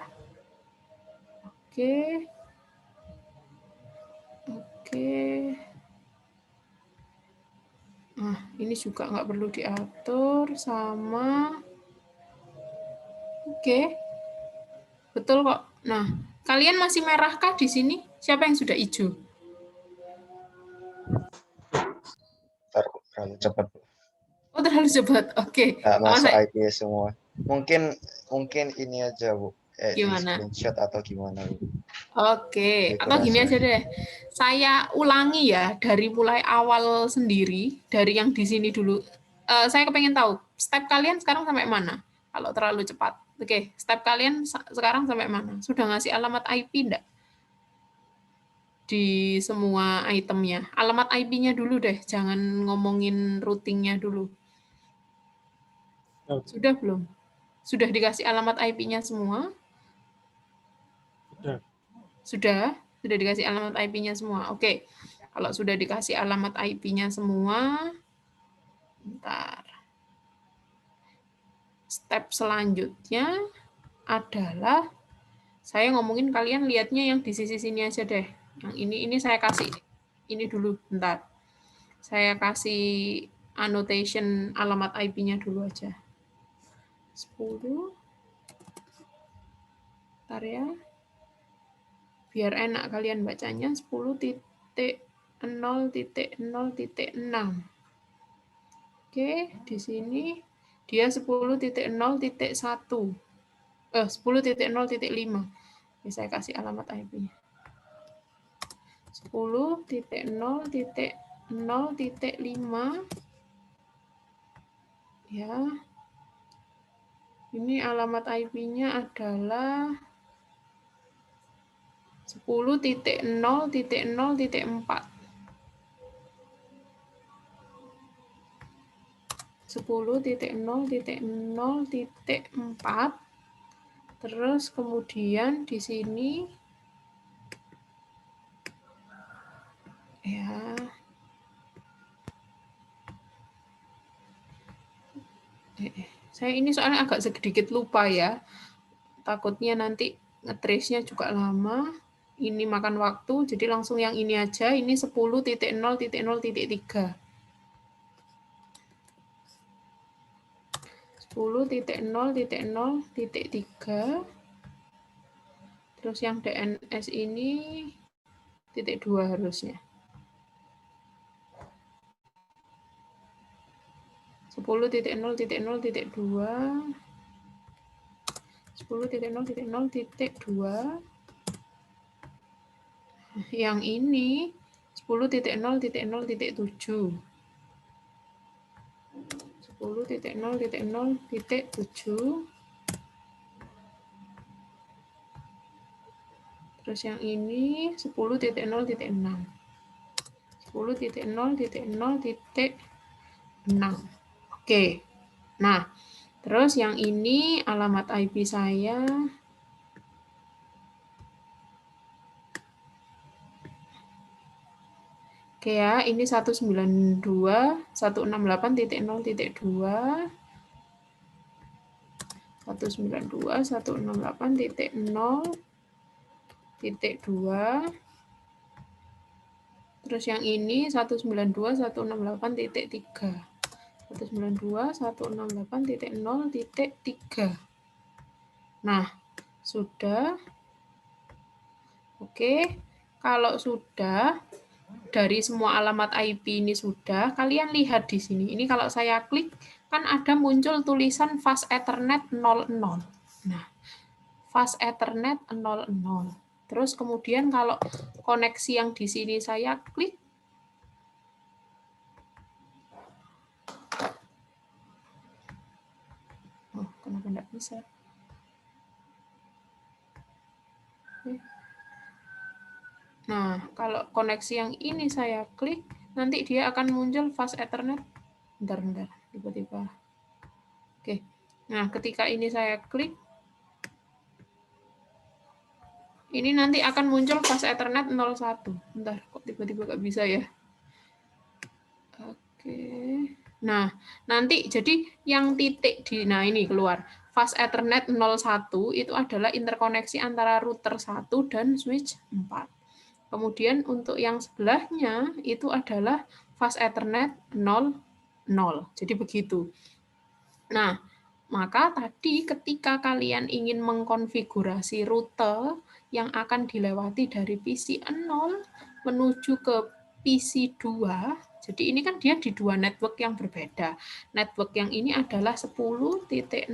Oke. Nah, ini juga nggak perlu diatur sama. Oke. Betul kok. Nah, kalian masih merahkah di sini? Siapa yang sudah hijau? Terlalu cepat. Oh, terlalu cepat. Oke. Nggak masuk Mas, IP semua. Mungkin ini aja Bu, di Gimana? screenshot atau gimana, Bu? Oke, atau gini aja deh. Saya ulangi ya dari mulai awal sendiri, dari yang di sini dulu. Saya kepengen tahu, step kalian sekarang sampai mana? Kalau terlalu cepat. Oke, step kalian sekarang sampai mana? Sudah ngasih alamat IP enggak? Di semua itemnya. Alamat IP-nya dulu deh, jangan ngomongin routingnya dulu. Sudah belum? Sudah dikasih alamat IP-nya semua? Sudah? Sudah dikasih alamat IP-nya semua? Oke. Kalau sudah dikasih alamat IP-nya semua, bentar. Step selanjutnya adalah, saya ngomongin kalian lihatnya yang di sisi sini aja deh. Yang ini saya kasih, ini dulu, bentar. Saya kasih annotation alamat IP-nya dulu aja. 10. Bentar ya. Biar enak kalian bacanya, 10.0.0.6. Oke, di sini dia 10.0.1. 10.0.5. Oke, saya kasih alamat IP-nya. 10.0.0.5. Ya. Ini alamat IP-nya adalah 10.0.0.4. 10.0.0.4. Terus kemudian di sini ya. Saya ini soalnya agak sedikit lupa ya. Takutnya nanti ngetrace-nya juga lama. Ini makan waktu, jadi langsung yang ini aja. Ini 10.0.0.3. 10.0.0.3. Terus yang DNS ini titik 2 harusnya. 10.0.0.2. 10.0.0.2. Yang ini 10.0.0.7. 10.0.0.7. Terus yang ini 10.0.6. 10.0.0.6. Oke. Nah, terus yang ini alamat IP saya. Oke ya, ini 192.168.0.2. 192.168.0.2. Terus yang ini 192.168.3. 192.168.0.3. Nah, sudah. Oke. Kalau sudah, dari semua alamat IP ini sudah, kalian lihat di sini. Ini kalau saya klik, kan ada muncul tulisan Fast Ethernet 00. Nah, Fast Ethernet 00. Terus kemudian kalau koneksi yang di sini saya klik, oh, kenapa enggak bisa? Nah, kalau koneksi yang ini saya klik, nanti dia akan muncul Fast Ethernet. Bentar, tiba-tiba. Oke. Nah, ketika ini saya klik, ini nanti akan muncul Fast Ethernet 01. Bentar, kok tiba-tiba nggak bisa ya? Oke. Nah, nanti jadi yang titik di, nah ini keluar. Fast Ethernet 01 itu adalah interkoneksi antara router 1 dan switch 4. Kemudian untuk yang sebelahnya itu adalah Fast Ethernet 00. Jadi begitu. Nah, maka tadi ketika kalian ingin mengkonfigurasi rute yang akan dilewati dari PC 0 menuju ke PC 2, Jadi ini kan dia di dua network yang berbeda. Network yang ini adalah 10.0.0.0.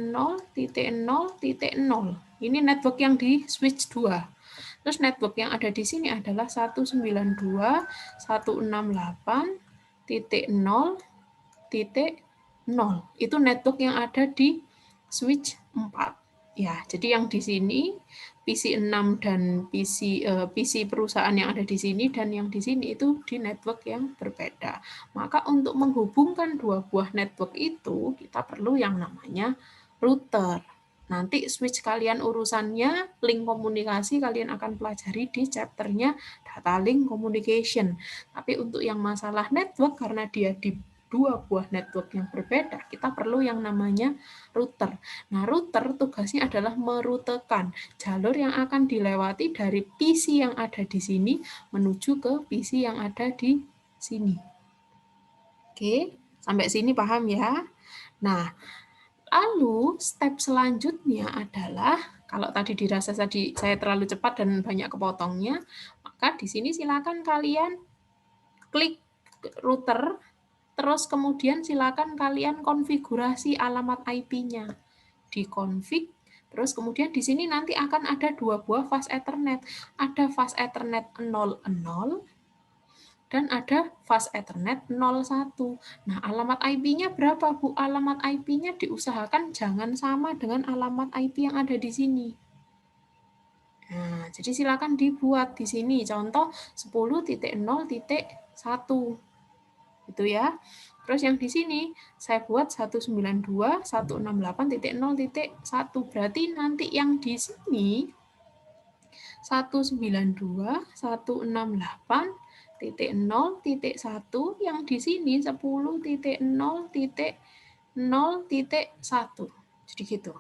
Ini network yang di switch 2. Terus network yang ada di sini adalah 192.168.0.0. Itu network yang ada di switch 4. Ya, jadi yang di sini PC 6 dan PC perusahaan yang ada di sini dan yang di sini itu di network yang berbeda. Maka untuk menghubungkan dua buah network itu kita perlu yang namanya router. Nanti switch kalian urusannya link komunikasi kalian akan pelajari di chapternya data link communication. Tapi untuk yang masalah network karena dia di dua buah network yang berbeda, kita perlu yang namanya router. Nah, router tugasnya adalah merutekan jalur yang akan dilewati dari PC yang ada di sini menuju ke PC yang ada di sini. Oke, sampai sini paham ya? Nah, lalu step selanjutnya adalah kalau tadi dirasa saya terlalu cepat dan banyak kepotongnya, maka di sini silakan kalian klik router, terus kemudian silakan kalian konfigurasi alamat IP-nya. Dikonfig, terus kemudian di sini nanti akan ada dua buah fast Ethernet. Ada fast Ethernet 00 dan ada fast Ethernet 01. Nah, alamat IP-nya berapa, Bu? Alamat IP-nya diusahakan jangan sama dengan alamat IP yang ada di sini. Nah, jadi silakan dibuat di sini. Contoh 10.0.1. Itu ya. Terus yang di sini saya buat 192.168.0.1. Berarti nanti yang di sini 192.168.0.1, yang di sini 10.0.0.1. Jadi gitu.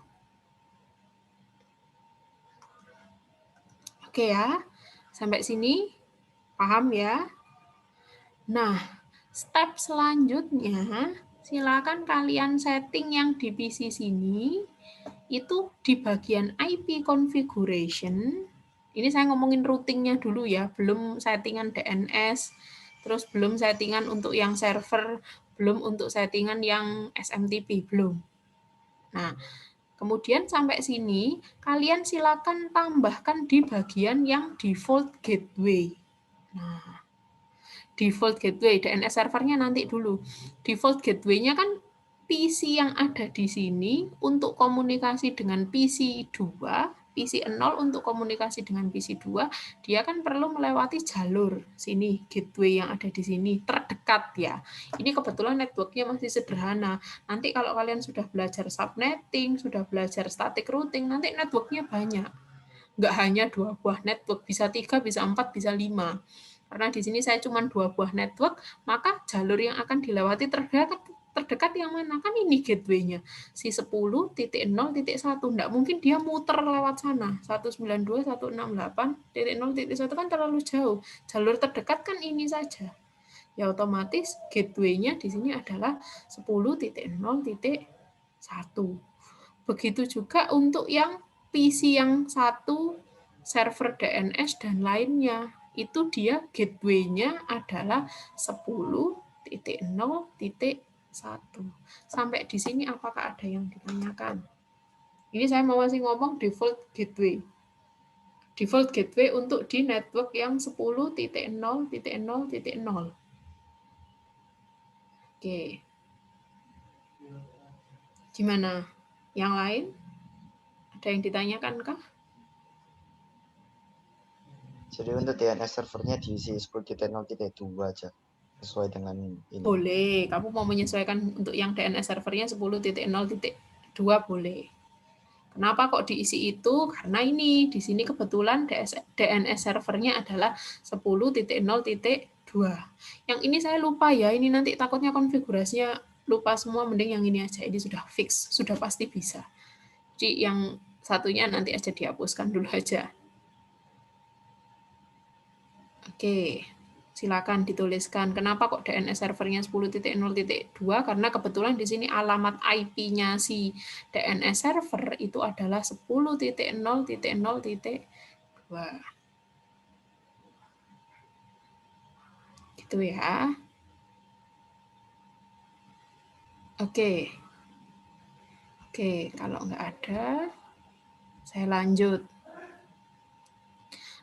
Oke ya. Sampai sini paham ya? Nah, step selanjutnya, silakan kalian setting yang di PC sini, itu di bagian IP configuration. Ini saya ngomongin routingnya dulu ya, belum settingan DNS, terus belum settingan untuk yang server, belum untuk settingan yang SMTP, belum. Nah, kemudian sampai sini, kalian silakan tambahkan di bagian yang default gateway. Nah, default gateway, DNS servernya nanti dulu. Default gateway-nya kan PC yang ada di sini untuk komunikasi dengan PC 2, PC 0 untuk komunikasi dengan PC 2, dia kan perlu melewati jalur sini, gateway yang ada di sini, terdekat ya. Ini kebetulan networknya masih sederhana. Nanti kalau kalian sudah belajar subnetting, sudah belajar static routing, nanti networknya banyak. Nggak hanya 2 buah network, bisa 3, bisa 4, bisa 5. Karena di sini saya cuma 2 buah network, maka jalur yang akan dilewati terdekat yang mana? Kan ini gateway-nya. Si 10.0.1. Nggak mungkin dia muter lewat sana. 192.168.0.1 kan terlalu jauh. Jalur terdekat kan ini saja. Ya otomatis gateway-nya di sini adalah 10.0.1. Begitu juga untuk yang PC yang satu, server DNS dan lainnya. Itu dia gateway-nya adalah 10.0.1. Sampai di sini apakah ada yang ditanyakan? Ini saya masih ngomong default gateway. Default gateway untuk di network yang 10.0.0.0. Oke. Gimana? Yang lain? Ada yang ditanyakan kah? Jadi untuk DNS servernya diisi 10.0.2 aja sesuai dengan ini. Boleh, kamu mau menyesuaikan untuk yang DNS servernya 10.0.2 boleh. Kenapa kok diisi itu? Karena ini di sini kebetulan DNS servernya adalah 10.0.2. Yang ini saya lupa ya, ini nanti takutnya konfigurasinya lupa semua, mending yang ini aja. Ini sudah fix, sudah pasti bisa. Jadi yang satunya nanti aja dihapuskan dulu aja. Oke, silakan dituliskan. Kenapa kok DNS servernya 10.0.2? Karena kebetulan di sini alamat IP-nya si DNS server itu adalah 10.0.0.2. Gitu ya. Oke. Oke, kalau nggak ada, saya lanjut.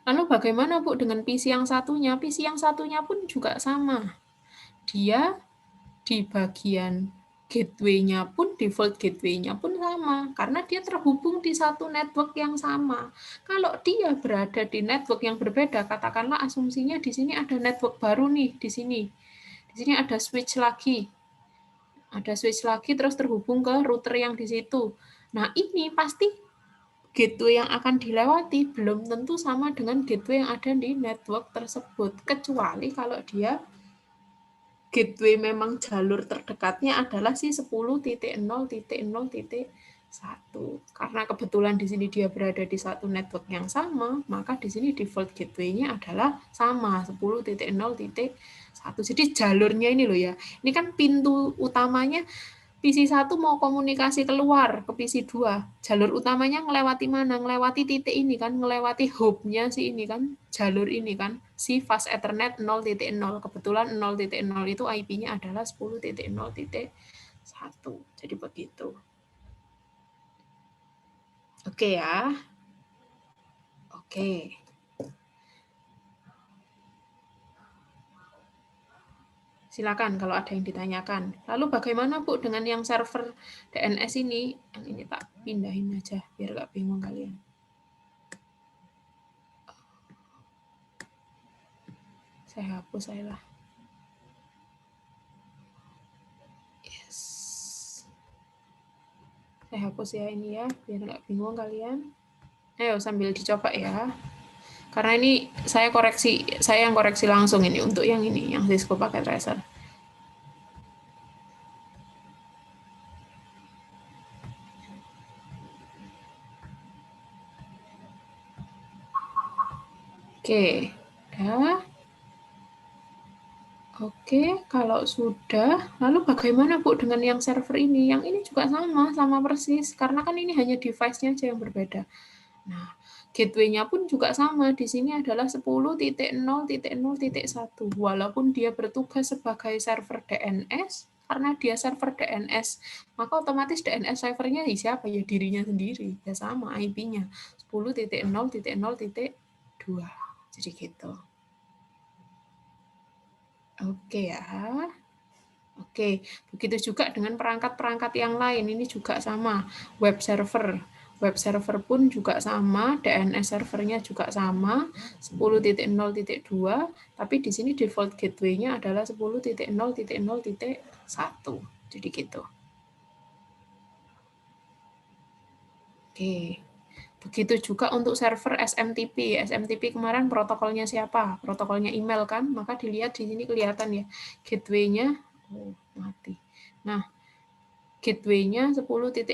Lalu bagaimana Bu dengan PC yang satunya? PC yang satunya pun juga sama. Dia di bagian gateway-nya pun, default gateway-nya pun sama. Karena dia terhubung di satu network yang sama. Kalau dia berada di network yang berbeda, katakanlah asumsinya di sini ada network baru nih, di sini. Di sini ada switch lagi. Ada switch lagi terus terhubung ke router yang di situ. Nah, ini pasti gateway yang akan dilewati belum tentu sama dengan gateway yang ada di network tersebut. Kecuali kalau dia gateway memang jalur terdekatnya adalah si 10.0.0.1. Karena kebetulan di sini dia berada di satu network yang sama, maka di sini default gateway-nya adalah sama 10.0.1. Jadi jalurnya ini loh ya. Ini kan pintu utamanya PC 1 mau komunikasi keluar ke PC 2. Jalur utamanya ngelewati mana? Ngelewati titik ini kan, ngelewati hub-nya si ini kan, jalur ini kan, si fast Ethernet 0.0. Kebetulan 0.0 itu IP-nya adalah 10.0.1. Jadi begitu. Oke ya. Oke. Silakan kalau ada yang ditanyakan. Lalu bagaimana Bu dengan yang server DNS ini? Yang ini tak pindahin aja biar nggak bingung kalian. Saya hapus saya lah. Yes. Saya hapus ya ini ya biar nggak bingung kalian. Ayo sambil dicoba ya. Karena ini saya yang koreksi langsung ini untuk yang ini, yang Cisco pakai tracer. Oke, udah. Oke, kalau sudah, lalu bagaimana Bu dengan yang server ini? Yang ini juga sama persis, karena kan ini hanya device-nya aja yang berbeda. Nah, gateway-nya pun juga sama, di sini adalah 10.0.0.1, walaupun dia bertugas sebagai server DNS, karena dia server DNS, maka otomatis DNS servernya siapa? Ya dirinya sendiri, ya sama IP-nya, 10.0.0.2, jadi gitu. Oke ya. Oke, begitu juga dengan perangkat-perangkat yang lain, ini juga sama, web server. Web server pun juga sama, DNS servernya juga sama, 10.0.2, tapi di sini default gateway-nya adalah 10.0.0.1. Jadi gitu. Oke. Begitu juga untuk server SMTP. SMTP kemarin protokolnya siapa? Protokolnya email kan? Maka dilihat di sini kelihatan ya, gateway-nya mati. Nah, gateway-nya 10.0.1,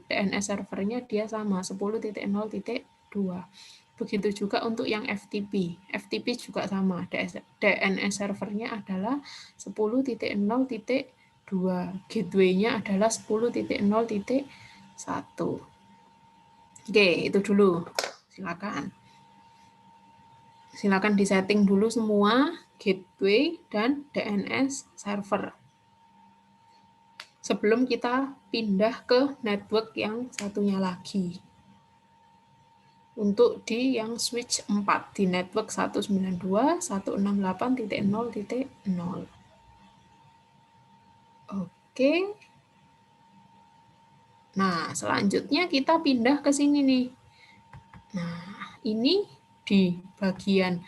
DNS servernya dia sama 10.0.2. Begitu juga untuk yang FTP. FTP juga sama, DNS servernya adalah 10.0.2. Gateway-nya adalah 10.0.1. Oke, itu dulu. Silakan disetting dulu semua gateway dan DNS server sebelum kita pindah ke network yang satunya lagi. Untuk di yang switch 4 di network 192.168.0.0. Oke. Nah, selanjutnya kita pindah ke sini nih. Nah, ini di bagian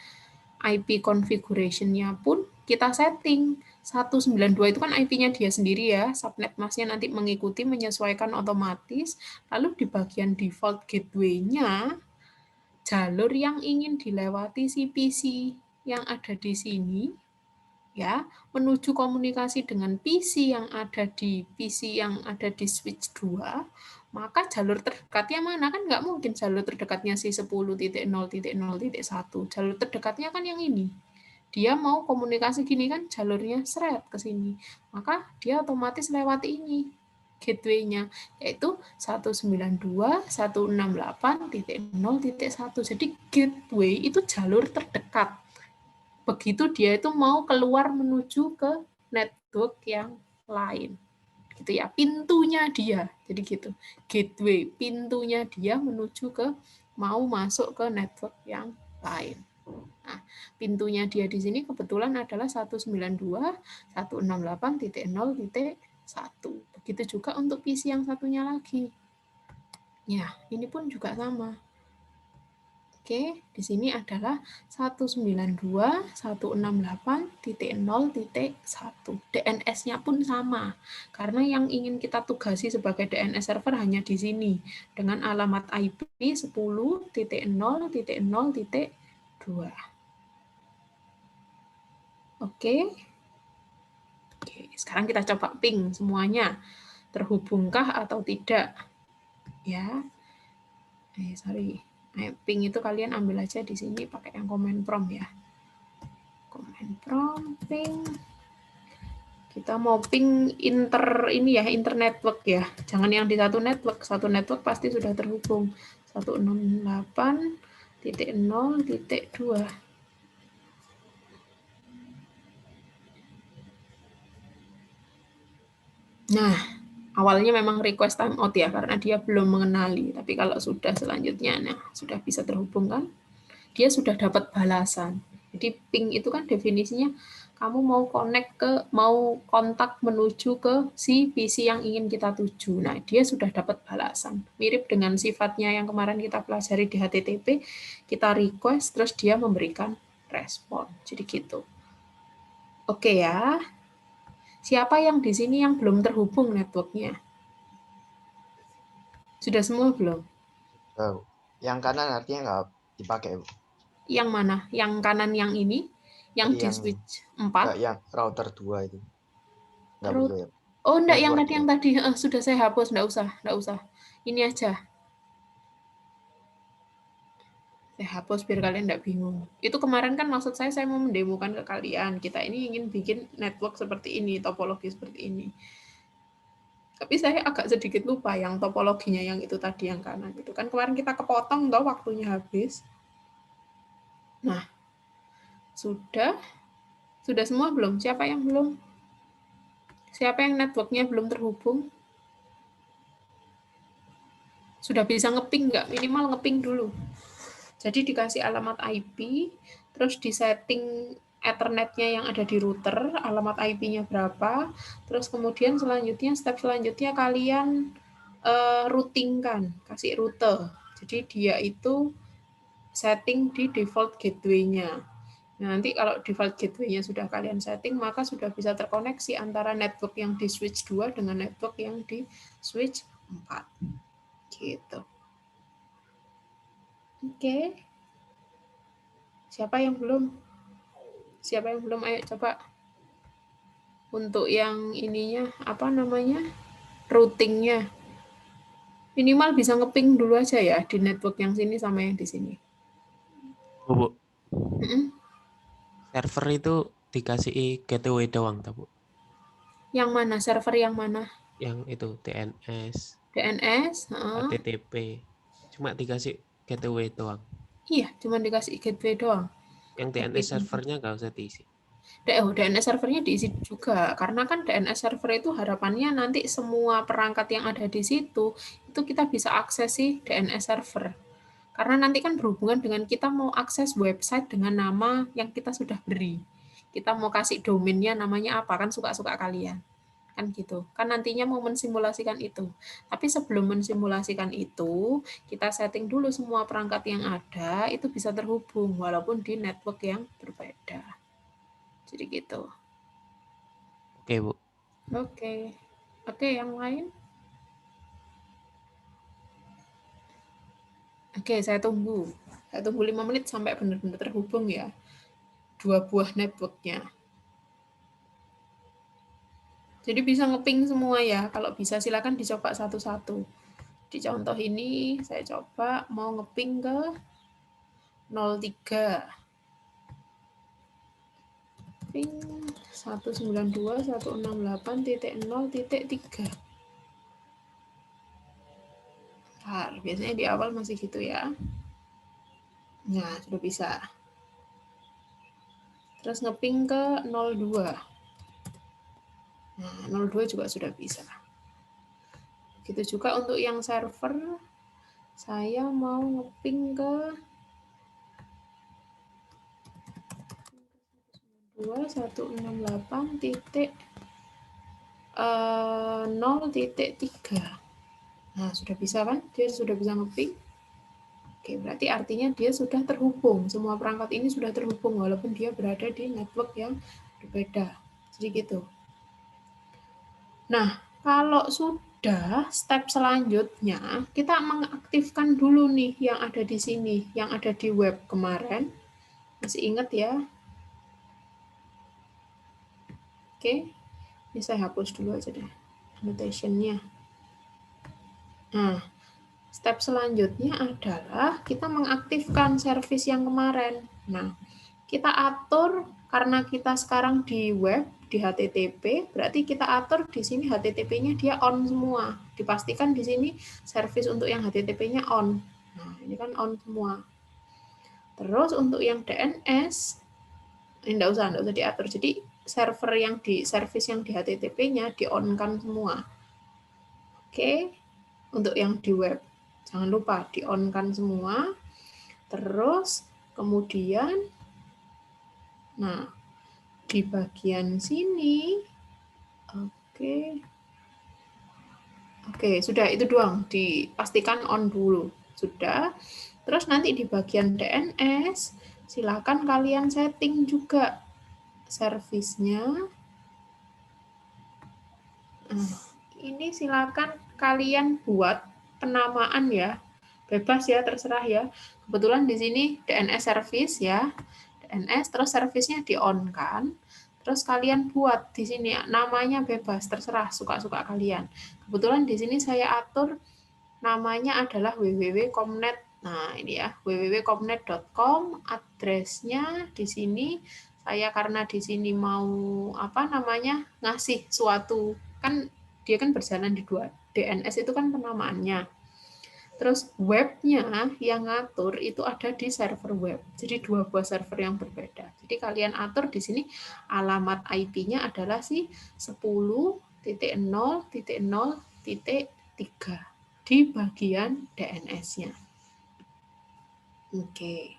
IP configuration-nya pun kita setting. 192 itu kan IP-nya dia sendiri ya, subnet mask-nya nanti mengikuti, menyesuaikan otomatis. Lalu di bagian default gateway-nya, jalur yang ingin dilewati si PC yang ada di sini, ya, menuju komunikasi dengan PC yang ada di switch 2, maka jalur terdekatnya mana? Kan nggak mungkin jalur terdekatnya si 10.0.0.1. Jalur terdekatnya kan yang ini. Dia mau komunikasi gini kan, jalurnya seret ke sini. Maka dia otomatis lewati ini, gateway-nya, yaitu 192.168.0.1. Jadi gateway itu jalur terdekat. Begitu dia itu mau keluar menuju ke network yang lain. Gitu ya, pintunya dia. Jadi gitu. Gateway, pintunya dia menuju ke mau masuk ke network yang lain. Nah, pintunya dia di sini kebetulan adalah 192.168.0.1. Begitu juga untuk PC yang satunya lagi. Ya, ini pun juga sama. Oke, di sini adalah 192.168.0.1. DNS-nya pun sama, karena yang ingin kita tugasi sebagai DNS server hanya di sini, dengan alamat IP 10.0.0.2. Oke. Oke, sekarang kita coba ping semuanya. Terhubungkah atau tidak? Ya. Sorry. Ping itu kalian ambil aja di sini pakai yang command prompt ya. Command prompt ping. Kita mau ping inter network ya. Jangan yang di satu network. Satu network pasti sudah terhubung. 168.0.2. Nah, awalnya memang request timeout ya, karena dia belum mengenali. Tapi kalau sudah selanjutnya, nah sudah bisa terhubung kan? Dia sudah dapat balasan. Jadi ping itu kan definisinya kamu mau kontak menuju ke si PC yang ingin kita tuju. Nah, dia sudah dapat balasan. Mirip dengan sifatnya yang kemarin kita pelajari di HTTP, kita request terus dia memberikan respon. Jadi gitu. Oke ya. Siapa yang di sini yang belum terhubung networknya? Sudah semua belum? Oh. Yang kanan artinya nggak dipakai, Bu. Yang mana? Yang kanan yang ini? Yang Tadi di yang switch 4? yang router 2 itu. Nggak Root. butuh ya. Oh, enggak, yang Network tadi ya. sudah saya hapus, enggak usah. Ini aja. Saya hapus biar kalian enggak bingung. Itu kemarin kan maksud saya mau mendemokan ke kalian. Kita ini ingin bikin network seperti ini, topologi seperti ini. Tapi saya agak sedikit lupa yang topologinya yang itu tadi yang kanan. Itu kan kemarin kita kepotong toh waktunya habis. Nah, sudah semua belum? Siapa yang belum? Siapa yang networknya belum terhubung? Sudah bisa ngeping nggak? Minimal ngeping dulu. Jadi dikasih alamat IP, terus disetting Ethernet-nya yang ada di router, alamat IP-nya berapa, terus kemudian step selanjutnya kalian routing-kan, kasih rute. Jadi dia itu setting di default gateway-nya. Nah, nanti kalau default gateway-nya sudah kalian setting, maka sudah bisa terkoneksi antara network yang di switch 2 dengan network yang di switch 4. Gitu. Oke. Siapa yang belum? Ayo coba. Untuk yang ininya, apa namanya? Routingnya. Minimal bisa ngeping dulu aja ya di network yang sini sama yang di sini. Bu. Mm-mm. Server itu dikasih gateway doang, Bu. Yang mana? Server yang mana? Yang itu DNS, DNS, HTTP. Cuma dikasih gateway doang. Iya, cuma dikasih gateway doang. Yang DNS servernya nggak usah diisi. DNS servernya diisi juga, karena kan DNS server itu harapannya nanti semua perangkat yang ada di situ, itu kita bisa akses si DNS server. Karena nanti kan berhubungan dengan kita mau akses website dengan nama yang kita sudah beri. Kita mau kasih domainnya namanya apa, kan suka-suka kalian. Kan gitu. Kan nantinya mau mensimulasikan itu. Tapi sebelum mensimulasikan itu, kita setting dulu semua perangkat yang ada, itu bisa terhubung, walaupun di network yang berbeda. Jadi gitu. Oke, Bu. Oke, yang lain? Oke, saya tunggu 5 menit sampai benar-benar terhubung ya. 2 buah networknya. Jadi bisa ngeping semua ya. Kalau bisa silakan dicoba satu-satu. Di contoh ini saya coba mau ngeping ke 03. Ping 192.168.0.3. Biasanya di awal masih gitu ya. Nah, sudah bisa. Terus ngeping ke 02. Nah, 02 juga sudah bisa. Begitu juga untuk yang server, saya mau ngeping ke 2168.0.3. Nah, sudah bisa kan? Dia sudah bisa ngeping. Oke, berarti artinya dia sudah terhubung. Semua perangkat ini sudah terhubung walaupun dia berada di network yang berbeda. Jadi gitu. Nah, kalau sudah step selanjutnya, kita mengaktifkan dulu nih yang ada di sini, yang ada di web kemarin. Masih ingat ya? Oke, ini saya hapus dulu aja deh annotation-nya. Nah, step selanjutnya adalah kita mengaktifkan service yang kemarin. Nah, kita atur karena kita sekarang di web, di HTTP, berarti kita atur di sini HTTP-nya dia on semua. Dipastikan di sini service untuk yang HTTP-nya on. Nah, ini kan on semua. Terus untuk yang DNS, enggak usah diatur. Jadi server yang di service yang di HTTP-nya di on-kan semua. Oke. Untuk yang di web, jangan lupa di on-kan semua. Terus kemudian, nah di bagian sini, oke, sudah itu doang, dipastikan on dulu, sudah. Terus nanti di bagian DNS, silakan kalian setting juga servisnya. Nah, ini silakan kalian buat penamaan ya, bebas ya, terserah ya. Kebetulan di sini DNS service ya, DNS terus servisnya di on kan. Terus kalian buat di sini namanya bebas, terserah suka-suka kalian. Kebetulan di sini saya atur namanya adalah www.comnet. Nah, ini ya, www.comnet.com, addressnya di sini. Saya karena di sini mau ngasih suatu, kan dia kan berjalan di dua. DNS itu kan penamaannya. Terus webnya yang ngatur itu ada di server web. Jadi dua buah server yang berbeda. Jadi kalian atur di sini alamat IP-nya adalah si 10.0.0.3 di bagian DNS-nya. Oke.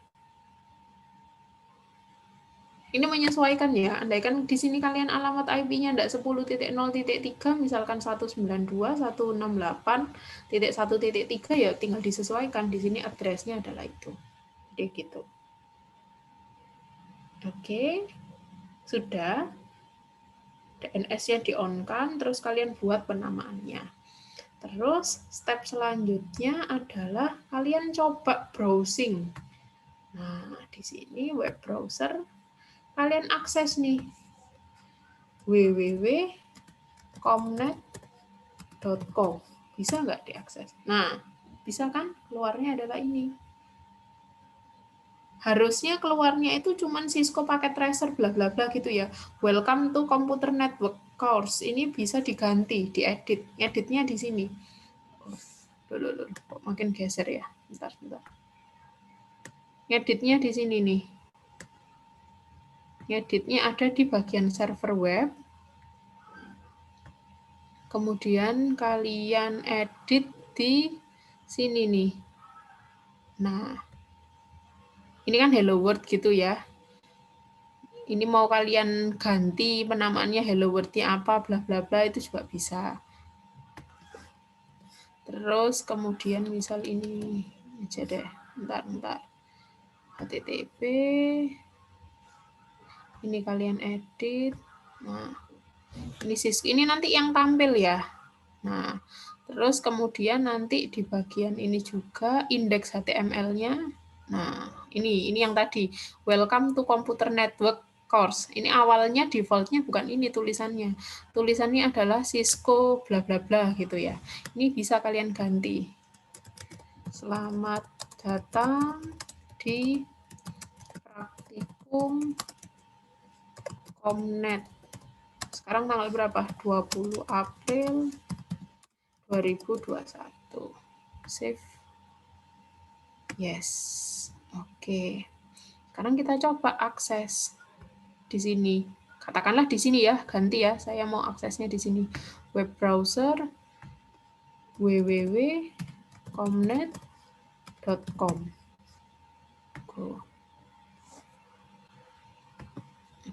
Ini menyesuaikan ya. Andaikan di sini kalian alamat IP-nya enggak 10.0.3 misalkan 192.168.1.3 ya tinggal disesuaikan. Di sini address-nya adalah itu. Jadi gitu. Oke. Sudah. DNS-nya di-on-kan, terus kalian buat penamaannya. Terus step selanjutnya adalah kalian coba browsing. Nah, di sini web browser kalian akses nih www.comnet.com. Bisa nggak diakses? Nah, bisa kan? Keluarnya adalah ini. Harusnya keluarnya itu cuman Cisco Packet Tracer bla bla bla gitu ya. Welcome to Computer Network Course. Ini bisa diganti, diedit. Editnya di sini. Loh, kok makin geser ya? Bentar. Ngeditnya di sini nih. Ngeditnya ada di bagian server web. Kemudian kalian edit di sini nih. Nah, ini kan Hello World gitu ya. Ini mau kalian ganti penamaannya Hello World-nya apa, bla bla bla, itu juga bisa. Terus kemudian misal ini aja deh. Bentar. HTTP. Ini kalian edit. Nah, ini nanti yang tampil ya. Nah, terus kemudian nanti di bagian ini juga indeks HTML-nya. Nah, ini yang tadi. Welcome to Computer Network Course. Ini awalnya default-nya bukan ini tulisannya. Tulisannya adalah Cisco bla bla bla gitu ya. Ini bisa kalian ganti. Selamat datang di praktikum Comnet. Sekarang tanggal berapa? 20 April 2021. Save. Yes. Oke. Sekarang kita coba akses di sini. Katakanlah di sini ya, ganti ya, saya mau aksesnya di sini. Web browser www.comnet.com.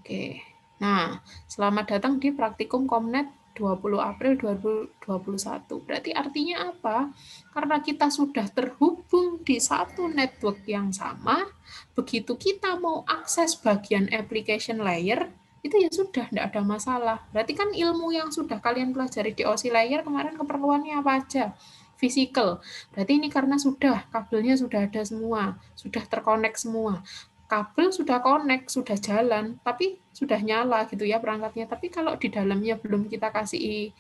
Oke. Nah, selamat datang di praktikum Komnet 20 April 2021. Berarti artinya apa? Karena kita sudah terhubung di satu network yang sama, begitu kita mau akses bagian application layer, itu ya sudah, tidak ada masalah. Berarti kan ilmu yang sudah kalian pelajari di OSI layer kemarin keperluannya apa aja? Physical. Berarti ini karena sudah, kabelnya sudah ada semua, sudah terkonek semua. Kabel sudah connect, sudah jalan, tapi sudah nyala gitu ya perangkatnya. Tapi kalau di dalamnya belum kita kasih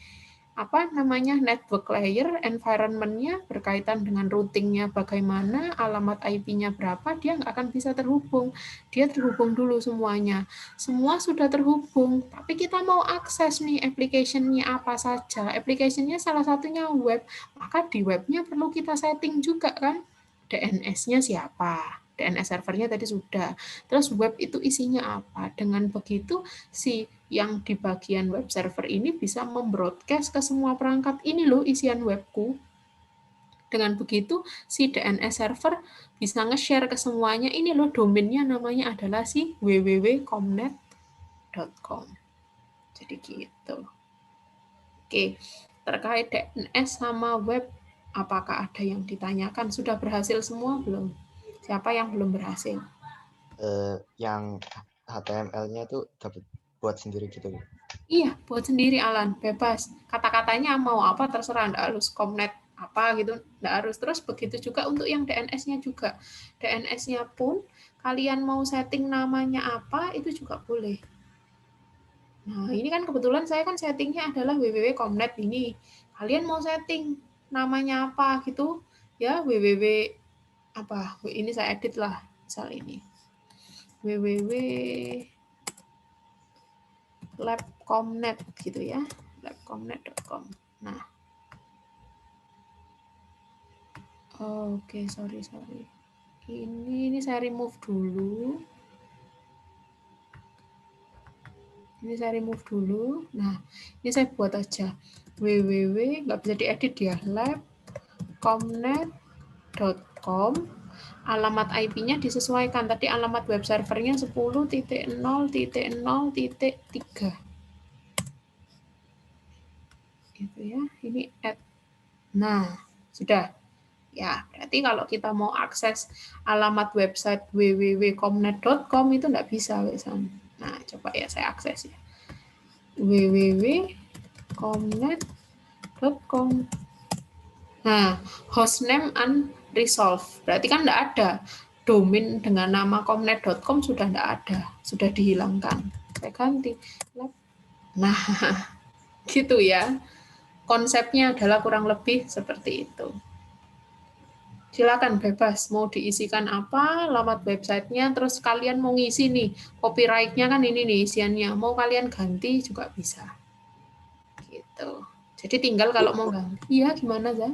network layer, environment-nya berkaitan dengan routing-nya bagaimana, alamat IP-nya berapa, dia nggak akan bisa terhubung. Dia terhubung dulu semuanya. Semua sudah terhubung, tapi kita mau akses nih application-nya apa saja. Application-nya salah satunya web, maka di webnya perlu kita setting juga kan. DNS-nya siapa? DNS servernya tadi sudah. Terus web itu isinya apa? Dengan begitu si yang di bagian web server ini bisa membroadcast ke semua perangkat. Ini loh isian webku. Dengan begitu si DNS server bisa nge-share ke semuanya. Ini loh domainnya namanya adalah si www.comnet.com. Jadi gitu. Oke, terkait DNS sama web, apakah ada yang ditanyakan? Sudah berhasil semua belum? Siapa yang belum berhasil? Yang HTML-nya itu dapat buat sendiri gitu. Iya, buat sendiri Alan, bebas. Kata-katanya mau apa terserah, nggak harus Komnet apa gitu, nggak harus. Terus begitu juga untuk yang DNS-nya juga. DNS-nya pun kalian mau setting namanya apa, itu juga boleh. Nah, ini kan kebetulan saya kan settingnya adalah www.comnet ini. Kalian mau setting namanya apa gitu, ya www apa, ini saya edit lah, misal ini. www.labcomnet gitu ya, labcomnet.com. Nah, oke, sorry. Ini saya remove dulu. Nah, ini saya buat aja www, nggak bisa diedit ya, labcomnet.com. Alamat IP-nya disesuaikan. Tadi alamat web servernya 10.0.0.3. Gitu ya. Ini add. Nah, sudah. Ya, berarti kalau kita mau akses alamat website www.comnet.com itu nggak bisa, Wesan. Nah, coba ya saya akses ya. www.comnet.com. Nah, hostname unresolved. Berarti kan nggak ada. Domain dengan nama comnet.com sudah nggak ada. Sudah dihilangkan. Saya ganti. Nah, gitu ya. Konsepnya adalah kurang lebih seperti itu. Silakan bebas, mau diisikan apa, alamat websitenya, terus kalian mau ngisi nih, copyright-nya kan ini nih isiannya, mau kalian ganti juga bisa. Gitu. Jadi tinggal kalau mau ganti. Iya, gimana, Zah?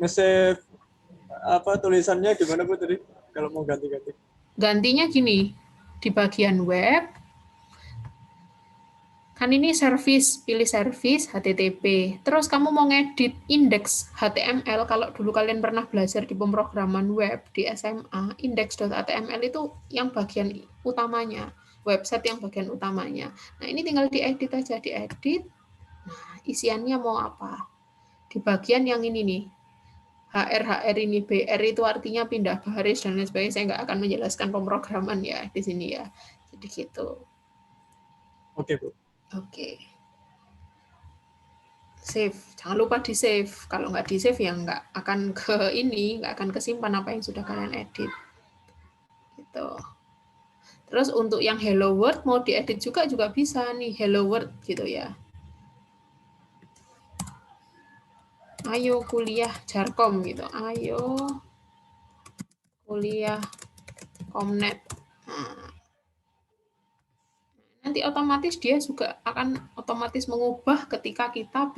Nge-save apa tulisannya gimana Bu tadi kalau mau ganti-ganti? Gantinya gini, di bagian web, kan ini service, pilih service HTTP. Terus kamu mau ngedit index HTML, kalau dulu kalian pernah belajar di pemrograman web di SMA, index.html itu yang bagian utamanya, website yang bagian utamanya. Nah, ini tinggal diedit aja, diedit. Nah, isiannya mau apa? Di bagian yang ini nih, HR ini, BR itu artinya pindah baris dan lain sebagainya. Saya nggak akan menjelaskan pemrograman ya di sini ya. Jadi gitu. Oke Bu. Oke. Save. Jangan lupa di save. Kalau nggak di save ya nggak akan nggak akan kesimpan apa yang sudah kalian edit. Gitu. Terus untuk yang hello world mau diedit juga bisa nih, hello world gitu ya. Ayo kuliah Jarkom gitu. Ayo kuliah Komnet. Nah, nanti otomatis dia juga akan otomatis mengubah ketika kita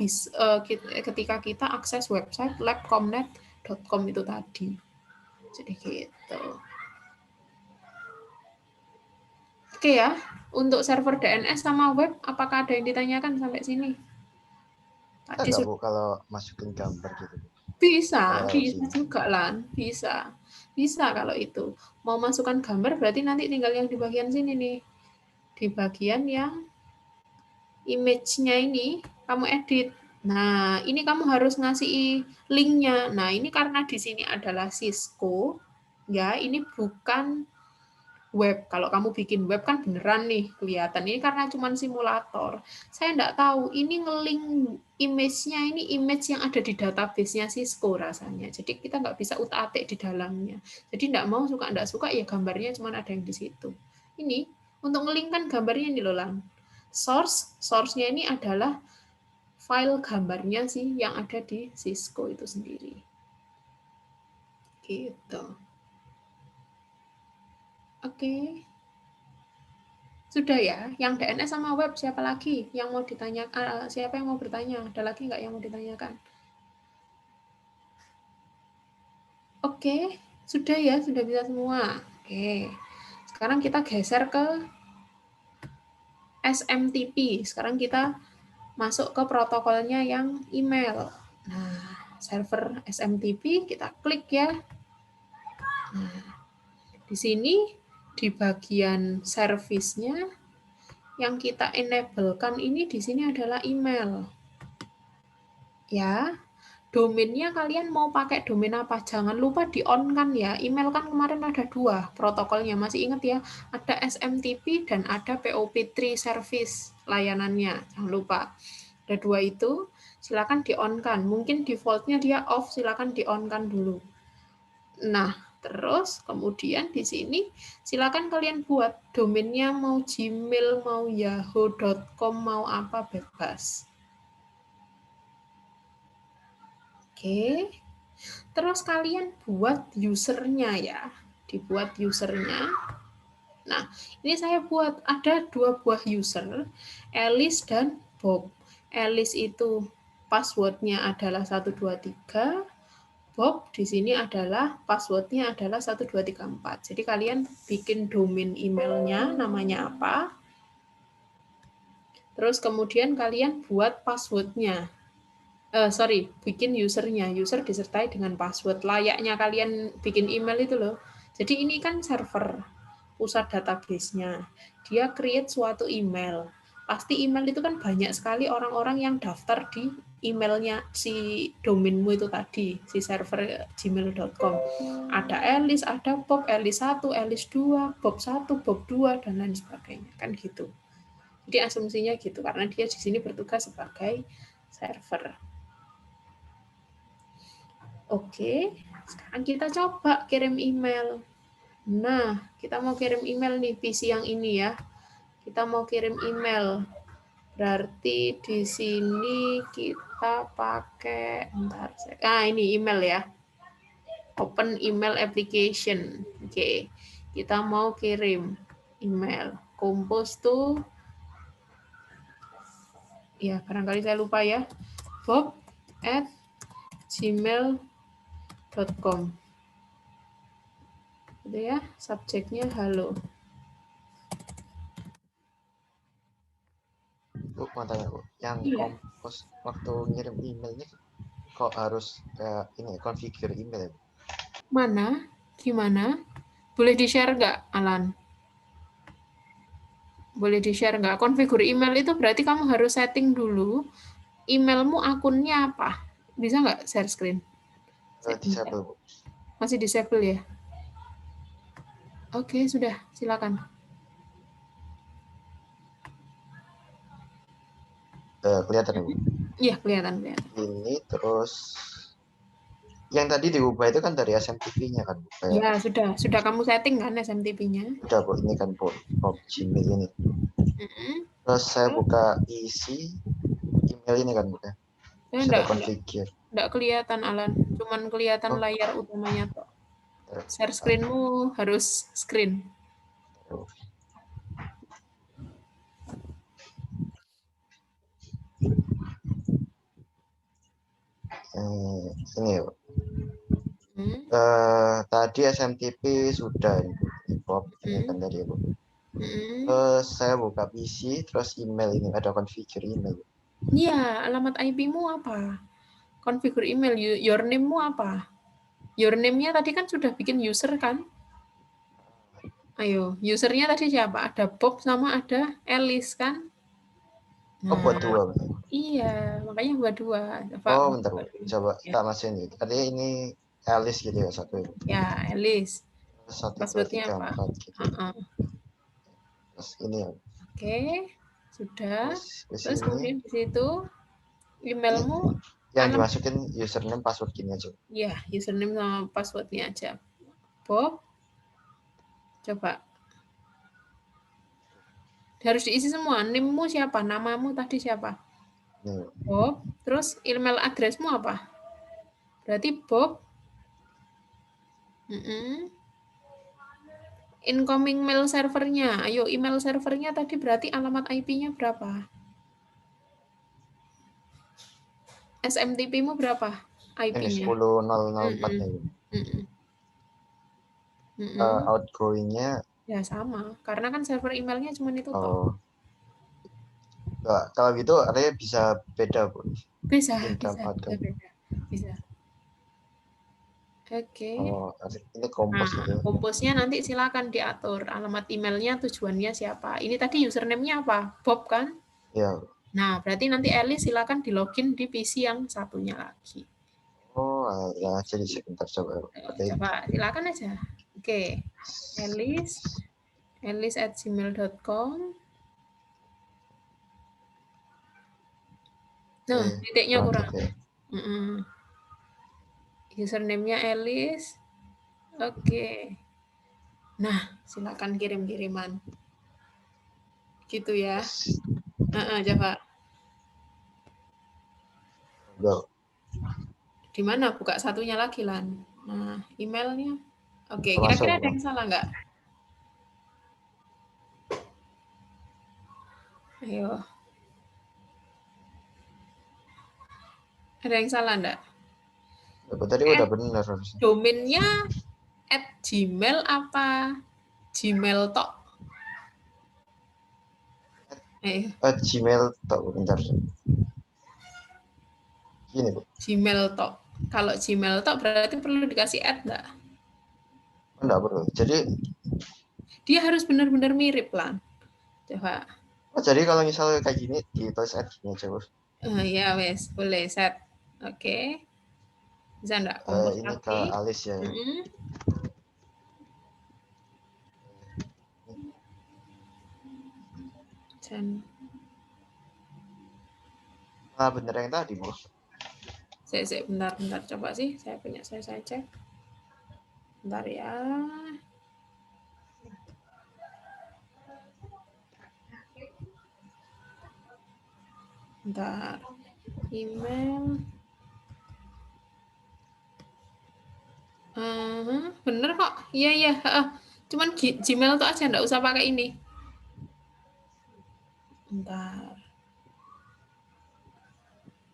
akses website labcomnet.com itu tadi. Jadi gitu. Oke ya, untuk server DNS sama web, apakah ada yang ditanyakan sampai sini? Bisa Tadi nggak Bu kalau masukin gambar gitu? bisa LC. juga Lan, bisa kalau itu. Mau masukkan gambar berarti nanti tinggal yang di bagian sini nih, di bagian yang image-nya ini kamu edit. Nah, ini kamu harus ngasih linknya. Nah, ini karena di sini adalah Cisco, ya, ini bukan web. Kalau kamu bikin web kan beneran nih kelihatan. Ini karena cuma simulator. Saya enggak tahu ini nge-link image-nya ini image yang ada di database-nya Cisco rasanya. Jadi kita nggak bisa utak-atik di dalamnya. Jadi enggak mau suka enggak suka ya gambarnya cuma ada yang di situ. Ini untuk nge-link kan gambarnya ini loh Lan. Source-nya ini adalah file gambarnya sih yang ada di Cisco itu sendiri. Gitu. Oke. Sudah ya, yang DNS sama web siapa lagi yang mau ditanyakan? Siapa yang mau bertanya? Ada lagi nggak yang mau ditanyakan? Oke, sudah ya, sudah bisa semua. Oke, sekarang kita geser ke SMTP. Sekarang kita masuk ke protokolnya yang email. Nah, server SMTP kita klik ya. Nah, di sini di bagian service-nya yang kita enable-kan ini di sini adalah email. Ya, domainnya kalian mau pakai domain apa? Jangan lupa di-on-kan ya. Email kan kemarin ada 2 protokolnya. Masih ingat ya? Ada SMTP dan ada POP3 service layanannya. Jangan lupa. Ada 2 itu. Silakan di-on-kan. Mungkin default-nya dia off, silakan di-on-kan dulu. Nah, terus kemudian di sini silakan kalian buat domainnya mau Gmail, mau yahoo.com, mau apa bebas. Oke. Terus kalian buat usernya ya. Dibuat usernya. Nah, ini saya buat ada 2 buah user, Alice dan Bob. Alice itu passwordnya adalah 123, Bob di sini adalah passwordnya adalah 1234. Jadi kalian bikin domain emailnya namanya apa. Terus kemudian kalian buat passwordnya. Bikin usernya. User disertai dengan password. Layaknya kalian bikin email itu loh. Jadi ini kan server pusat database-nya. Dia create suatu email. Pasti email itu kan banyak sekali orang-orang yang daftar di emailnya si domainmu itu tadi, si server gmail.com. Ada Alice, ada Bob, Alice 1, Alice 2, Bob 1, Bob 2, dan lain sebagainya. Kan gitu. Jadi asumsinya gitu, karena dia di sini bertugas sebagai server. Oke, sekarang kita coba kirim email. Nah, kita mau kirim email nih, PC yang ini ya. Kita mau kirim email. Berarti di sini kita pakai, ini email ya. Open email application. Oke, kita mau kirim email. Compose to, ya barangkali saya lupa ya, bob@gmail.com. Gitu ya, subjeknya halo. Bu, mau tanya Bu, yang Iya. Kompos waktu ngirim emailnya kok harus ini configure email ya Bu? Mana? Gimana? Boleh di-share nggak, Alan? Boleh di-share nggak? Konfigur email itu berarti kamu harus setting dulu emailmu akunnya apa. Bisa nggak share screen? Disable Bu. Masih disable ya? Oke, sudah. Silakan. Kelihatan ya Bu? Iya, kelihatan. Ini terus yang tadi diubah itu kan dari SMTP-nya kan Bu? Ya, sudah kamu setting kan SMTP-nya? Udah Bu, ini kan Bob Gmail ini. Terus saya buka isi email ini kan Bu ya? Sudah configure. Enggak kelihatan Alan, cuman kelihatan layar utamanya toh. Share screen-mu harus screen. Ini ya Bu. Tadi SMTP sudah ini Bob ini kan tadi ya Bu. Saya buka PC, terus email ini ada configure email. Iya, alamat IP-mu apa? Configure email, your name-mu apa? Your name-nya tadi kan sudah bikin user kan? Ayo, usernya tadi siapa? Ada Bob sama ada Alice kan? Oh, buat dua. Iya, makanya buat dua. Oh, bentar. Coba kita masukin gitu. Artinya ini Alice gitu ya, satu. Ya, Alice. 1, 2, Passwordnya 3, apa? 4 gitu. Terus ini ya. Oke, sudah. Terus Sini. kemudian di situ emailmu Yang dimasukin username password gini aja. Iya, username sama passwordnya aja. Bob, coba. Harus diisi semua. Name-mu siapa? Namamu tadi siapa? Bob. Terus email address-mu apa? Berarti Bob. Incoming mail servernya. Ayo, email servernya tadi berarti alamat IP-nya berapa? SMTP-mu berapa? IP-nya. 10.004 ya. Outgoing-nya ya sama, karena kan server emailnya cuma itu toh. oh. Nah, kalau gitu artinya bisa beda, Bu. Bisa. Oke. Oh, ini kompos gitu. Komposnya nanti silakan diatur alamat emailnya, tujuannya siapa. Ini tadi username-nya apa? Bob kan? Iya. Nah, berarti nanti Alice silakan di login di PC yang satunya lagi. Oh, ya jadi sebentar coba. Coba silakan aja. Oke. Alice@gmail.com. Nah, titiknya kurang. Username-nya Alice. Oke. Nah, silakan kirim-kiriman. Gitu ya. Coba. Di mana? Buka satunya lagi, Lan. Nah, emailnya. Oke, kira-kira ada yang salah nggak? Ayo. Ada yang salah nggak? Tadi udah benar harusnya. Domainnya @gmail apa Gmail tok? Gmail tok, bentar. Gini, Bu. Gmail tok. Kalau Gmail tok berarti perlu dikasih nggak? Enggak perlu. Jadi dia harus benar-benar mirip, Lan. Coba. Oh, jadi kalau misalnya kayak gini ditulis gini aja, Bos. Ya, wes, boleh set. Oke. Bisa enggak kompos ini lagi? ke Alice ya. Bener yang tadi, Bos. Bentar, coba sih. Saya cek. Bentar ya. Bentar. Email. Bener kok. Iya. Cuman Gmail tuh aja, enggak usah pakai ini. Bentar.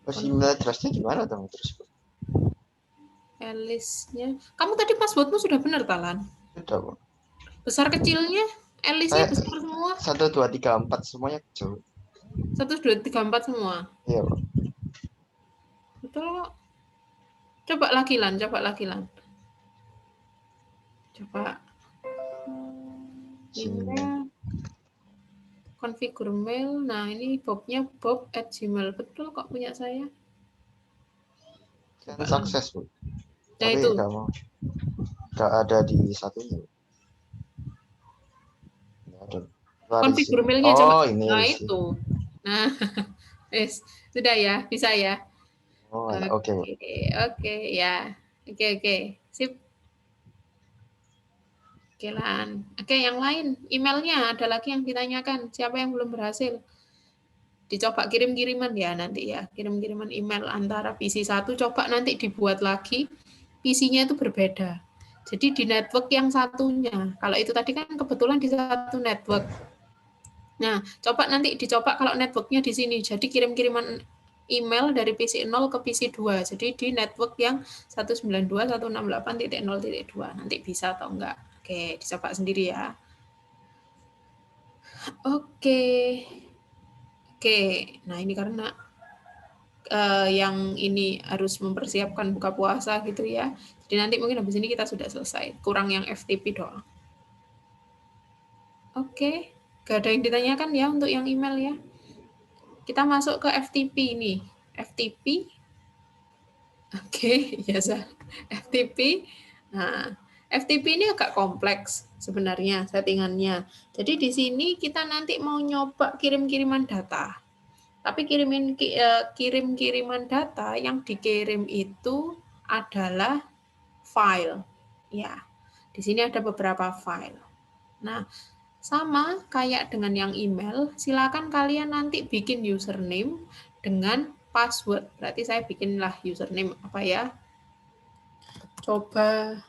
Terus email address-nya gimana dong terus? Alice-nya. Kamu tadi passwordmu sudah benar, Talan? Sudah, Bu. Besar kecilnya? Alice-nya besar semua? 1, 2, 3, 4 semuanya kecil. 1, 2, 3, 4 semua? Iya, Bu. Betul kok. Coba lagi, Lan. Coba. Email. Configure mail. Nah, ini Bob-nya Bob@gmail. Betul kok punya saya. Kan sukses, Bu. Nah, tapi itu. Nggak ada di satunya. Configure mail-nya coba. Ini nah, itu. Nah, sudah ya, bisa ya. Oh, oke. Oke, ya. Oke. Sip. Oke, Lan. Oke, yang lain. Emailnya ada lagi yang ditanyakan. Siapa yang belum berhasil? Dicoba kirim-kiriman ya nanti ya. Kirim-kiriman email antara PC 1. Coba nanti dibuat lagi. PC-nya itu berbeda. Jadi di network yang satunya. Kalau itu tadi kan kebetulan di satu network. Nah, coba nanti dicoba kalau networknya di sini. Jadi kirim-kiriman email dari PC 0 ke PC 2. Jadi di network yang 192.168.0.2. Nanti bisa atau enggak. Oke, dicoba sendiri ya. Oke. Nah ini karena yang ini harus mempersiapkan buka puasa gitu ya. Jadi nanti mungkin habis ini kita sudah selesai. Kurang yang FTP doang. Oke. Gak ada yang ditanyakan ya untuk yang email ya. Kita masuk ke FTP ini. FTP. Oke, ya FTP. Nah, FTP ini agak kompleks sebenarnya settingannya. Jadi di sini kita nanti mau nyoba kirim-kiriman data. Tapi kirim-kiriman data yang dikirim itu adalah file. Ya, di sini ada beberapa file. Nah, sama kayak dengan yang email, silakan kalian nanti bikin username dengan password. Berarti saya bikinlah username apa ya? Coba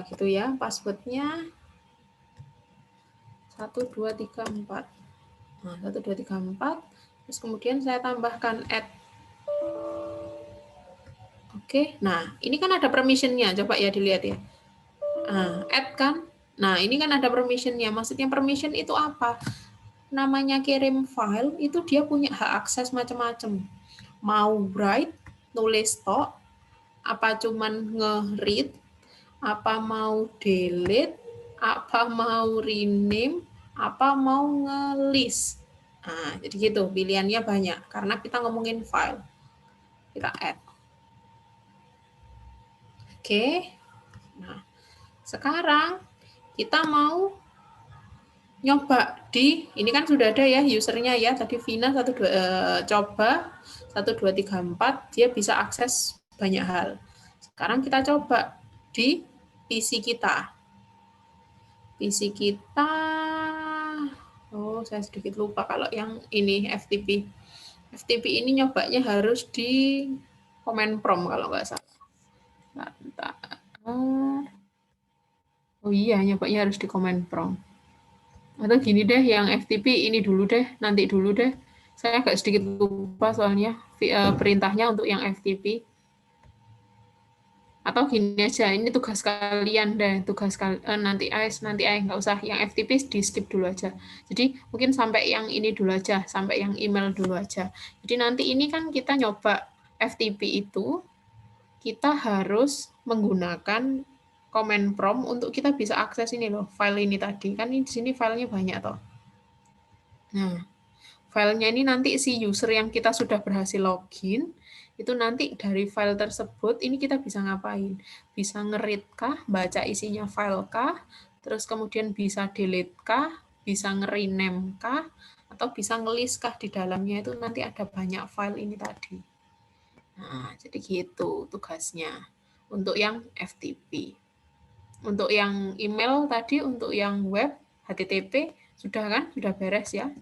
gitu ya, passwordnya 1 2 3 4. Nah, 1 2 3 4. Terus kemudian saya tambahkan add. Oke, nah ini kan ada permission-nya, coba ya dilihat ya. Nah, add kan? Nah, ini kan ada permission-nya. Maksudnya permission itu apa? Namanya kirim file, itu dia punya hak akses macam-macam. Mau write, nulis tok, apa cuman nge-read, apa mau delete, apa mau rename, apa mau nge-list. Nah, jadi gitu, pilihannya banyak. Karena kita ngomongin file. Kita add. Oke. Nah, sekarang kita mau nyoba ini kan sudah ada ya usernya ya, tadi Vina coba 1 2 3 4 dia bisa akses banyak hal. Sekarang kita coba di PC kita. PC kita, saya sedikit lupa kalau yang ini FTP. FTP ini nyobanya harus di command prompt kalau nggak salah. Bentar. Oh iya, nyobanya harus di command prompt. Atau gini deh, yang FTP ini dulu deh, nanti dulu deh. Saya agak sedikit lupa soalnya perintahnya untuk yang FTP. Atau gini aja, ini tugas kalian deh, nanti nggak usah, yang FTP di skip dulu aja. Jadi mungkin sampai yang ini dulu aja, sampai yang email dulu aja. Jadi nanti ini kan kita nyoba FTP itu, kita harus menggunakan command prompt untuk kita bisa akses ini loh, file ini tadi. Kan ini di sini filenya banyak toh. Nah, filenya ini nanti si user yang kita sudah berhasil login, itu nanti dari file tersebut, ini kita bisa ngapain? Bisa nge-read kah, baca isinya file kah, terus kemudian bisa delete kah, bisa nge-rename kah, atau bisa nge-list kah di dalamnya, itu nanti ada banyak file ini tadi. Nah, jadi gitu tugasnya untuk yang FTP. Untuk yang email tadi, untuk yang web, HTTP, sudah kan? Sudah beres ya?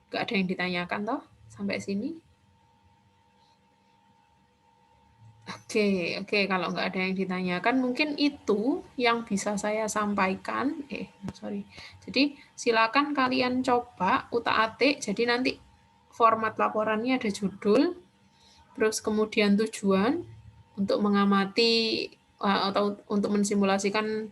Nggak ada yang ditanyakan toh sampai sini? Oke, kalau nggak ada yang ditanyakan, mungkin itu yang bisa saya sampaikan. Jadi silakan kalian coba utak-atik. Jadi nanti format laporannya ada judul, terus kemudian tujuan untuk mengamati atau untuk mensimulasikan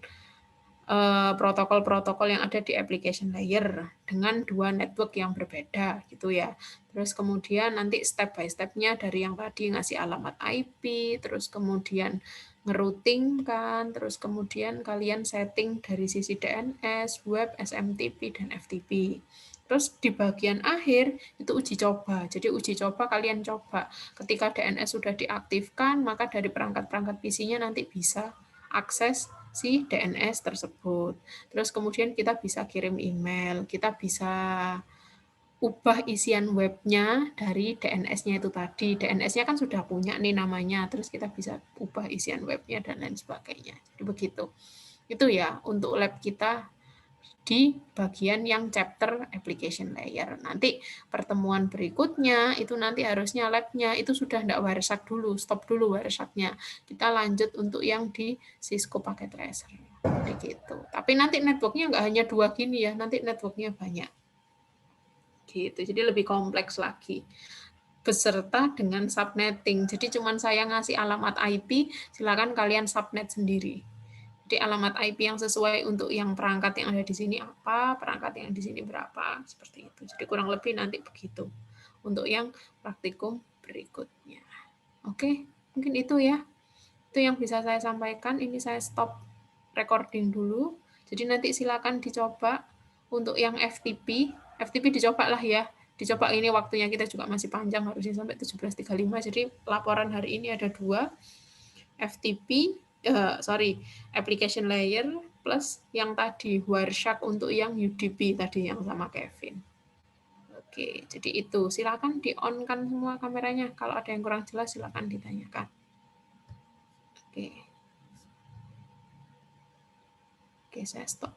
protokol-protokol yang ada di application layer dengan 2 network yang berbeda gitu ya. Terus kemudian nanti step by step-nya dari yang tadi ngasih alamat IP, terus kemudian ngerouting kan, terus kemudian kalian setting dari sisi DNS, web, SMTP, dan FTP. Terus di bagian akhir itu uji coba. Jadi uji coba kalian coba. Ketika DNS sudah diaktifkan, maka dari perangkat-perangkat PC-nya nanti bisa akses si DNS tersebut. Terus kemudian kita bisa kirim email, kita bisa ubah isian webnya dari DNS-nya itu tadi. DNS-nya kan sudah punya nih namanya, terus kita bisa ubah isian webnya dan lain sebagainya. Jadi begitu. Itu ya untuk lab kita di bagian yang chapter application layer. Nanti pertemuan berikutnya itu nanti harusnya labnya itu sudah tidak wireshark dulu, stop dulu wiresharknya. Kita lanjut untuk yang di Cisco Packet Tracer. Gitu. Tapi nanti networknya nggak hanya 2 gini ya, nanti networknya banyak. Gitu. Jadi lebih kompleks lagi. Beserta dengan subnetting. Jadi cuman saya ngasih alamat IP, silakan kalian subnet sendiri. Jadi Jadi alamat IP yang sesuai untuk yang perangkat yang ada di sini apa, perangkat yang di sini berapa, seperti itu. Jadi kurang lebih nanti begitu untuk yang praktikum berikutnya. Oke, mungkin itu ya. Itu yang bisa saya sampaikan. Ini saya stop recording dulu. Jadi nanti silakan dicoba untuk yang FTP. FTP dicoba lah ya. Dicoba, ini waktunya kita juga masih panjang, harusnya sampai 17.35. Jadi laporan hari ini ada 2. FTP, application layer, plus yang tadi Wireshark untuk yang UDP tadi yang sama Kevin. Oke, jadi itu. Silakan di-on-kan semua kameranya. Kalau ada yang kurang jelas silakan ditanyakan. Oke. Oke, saya stop.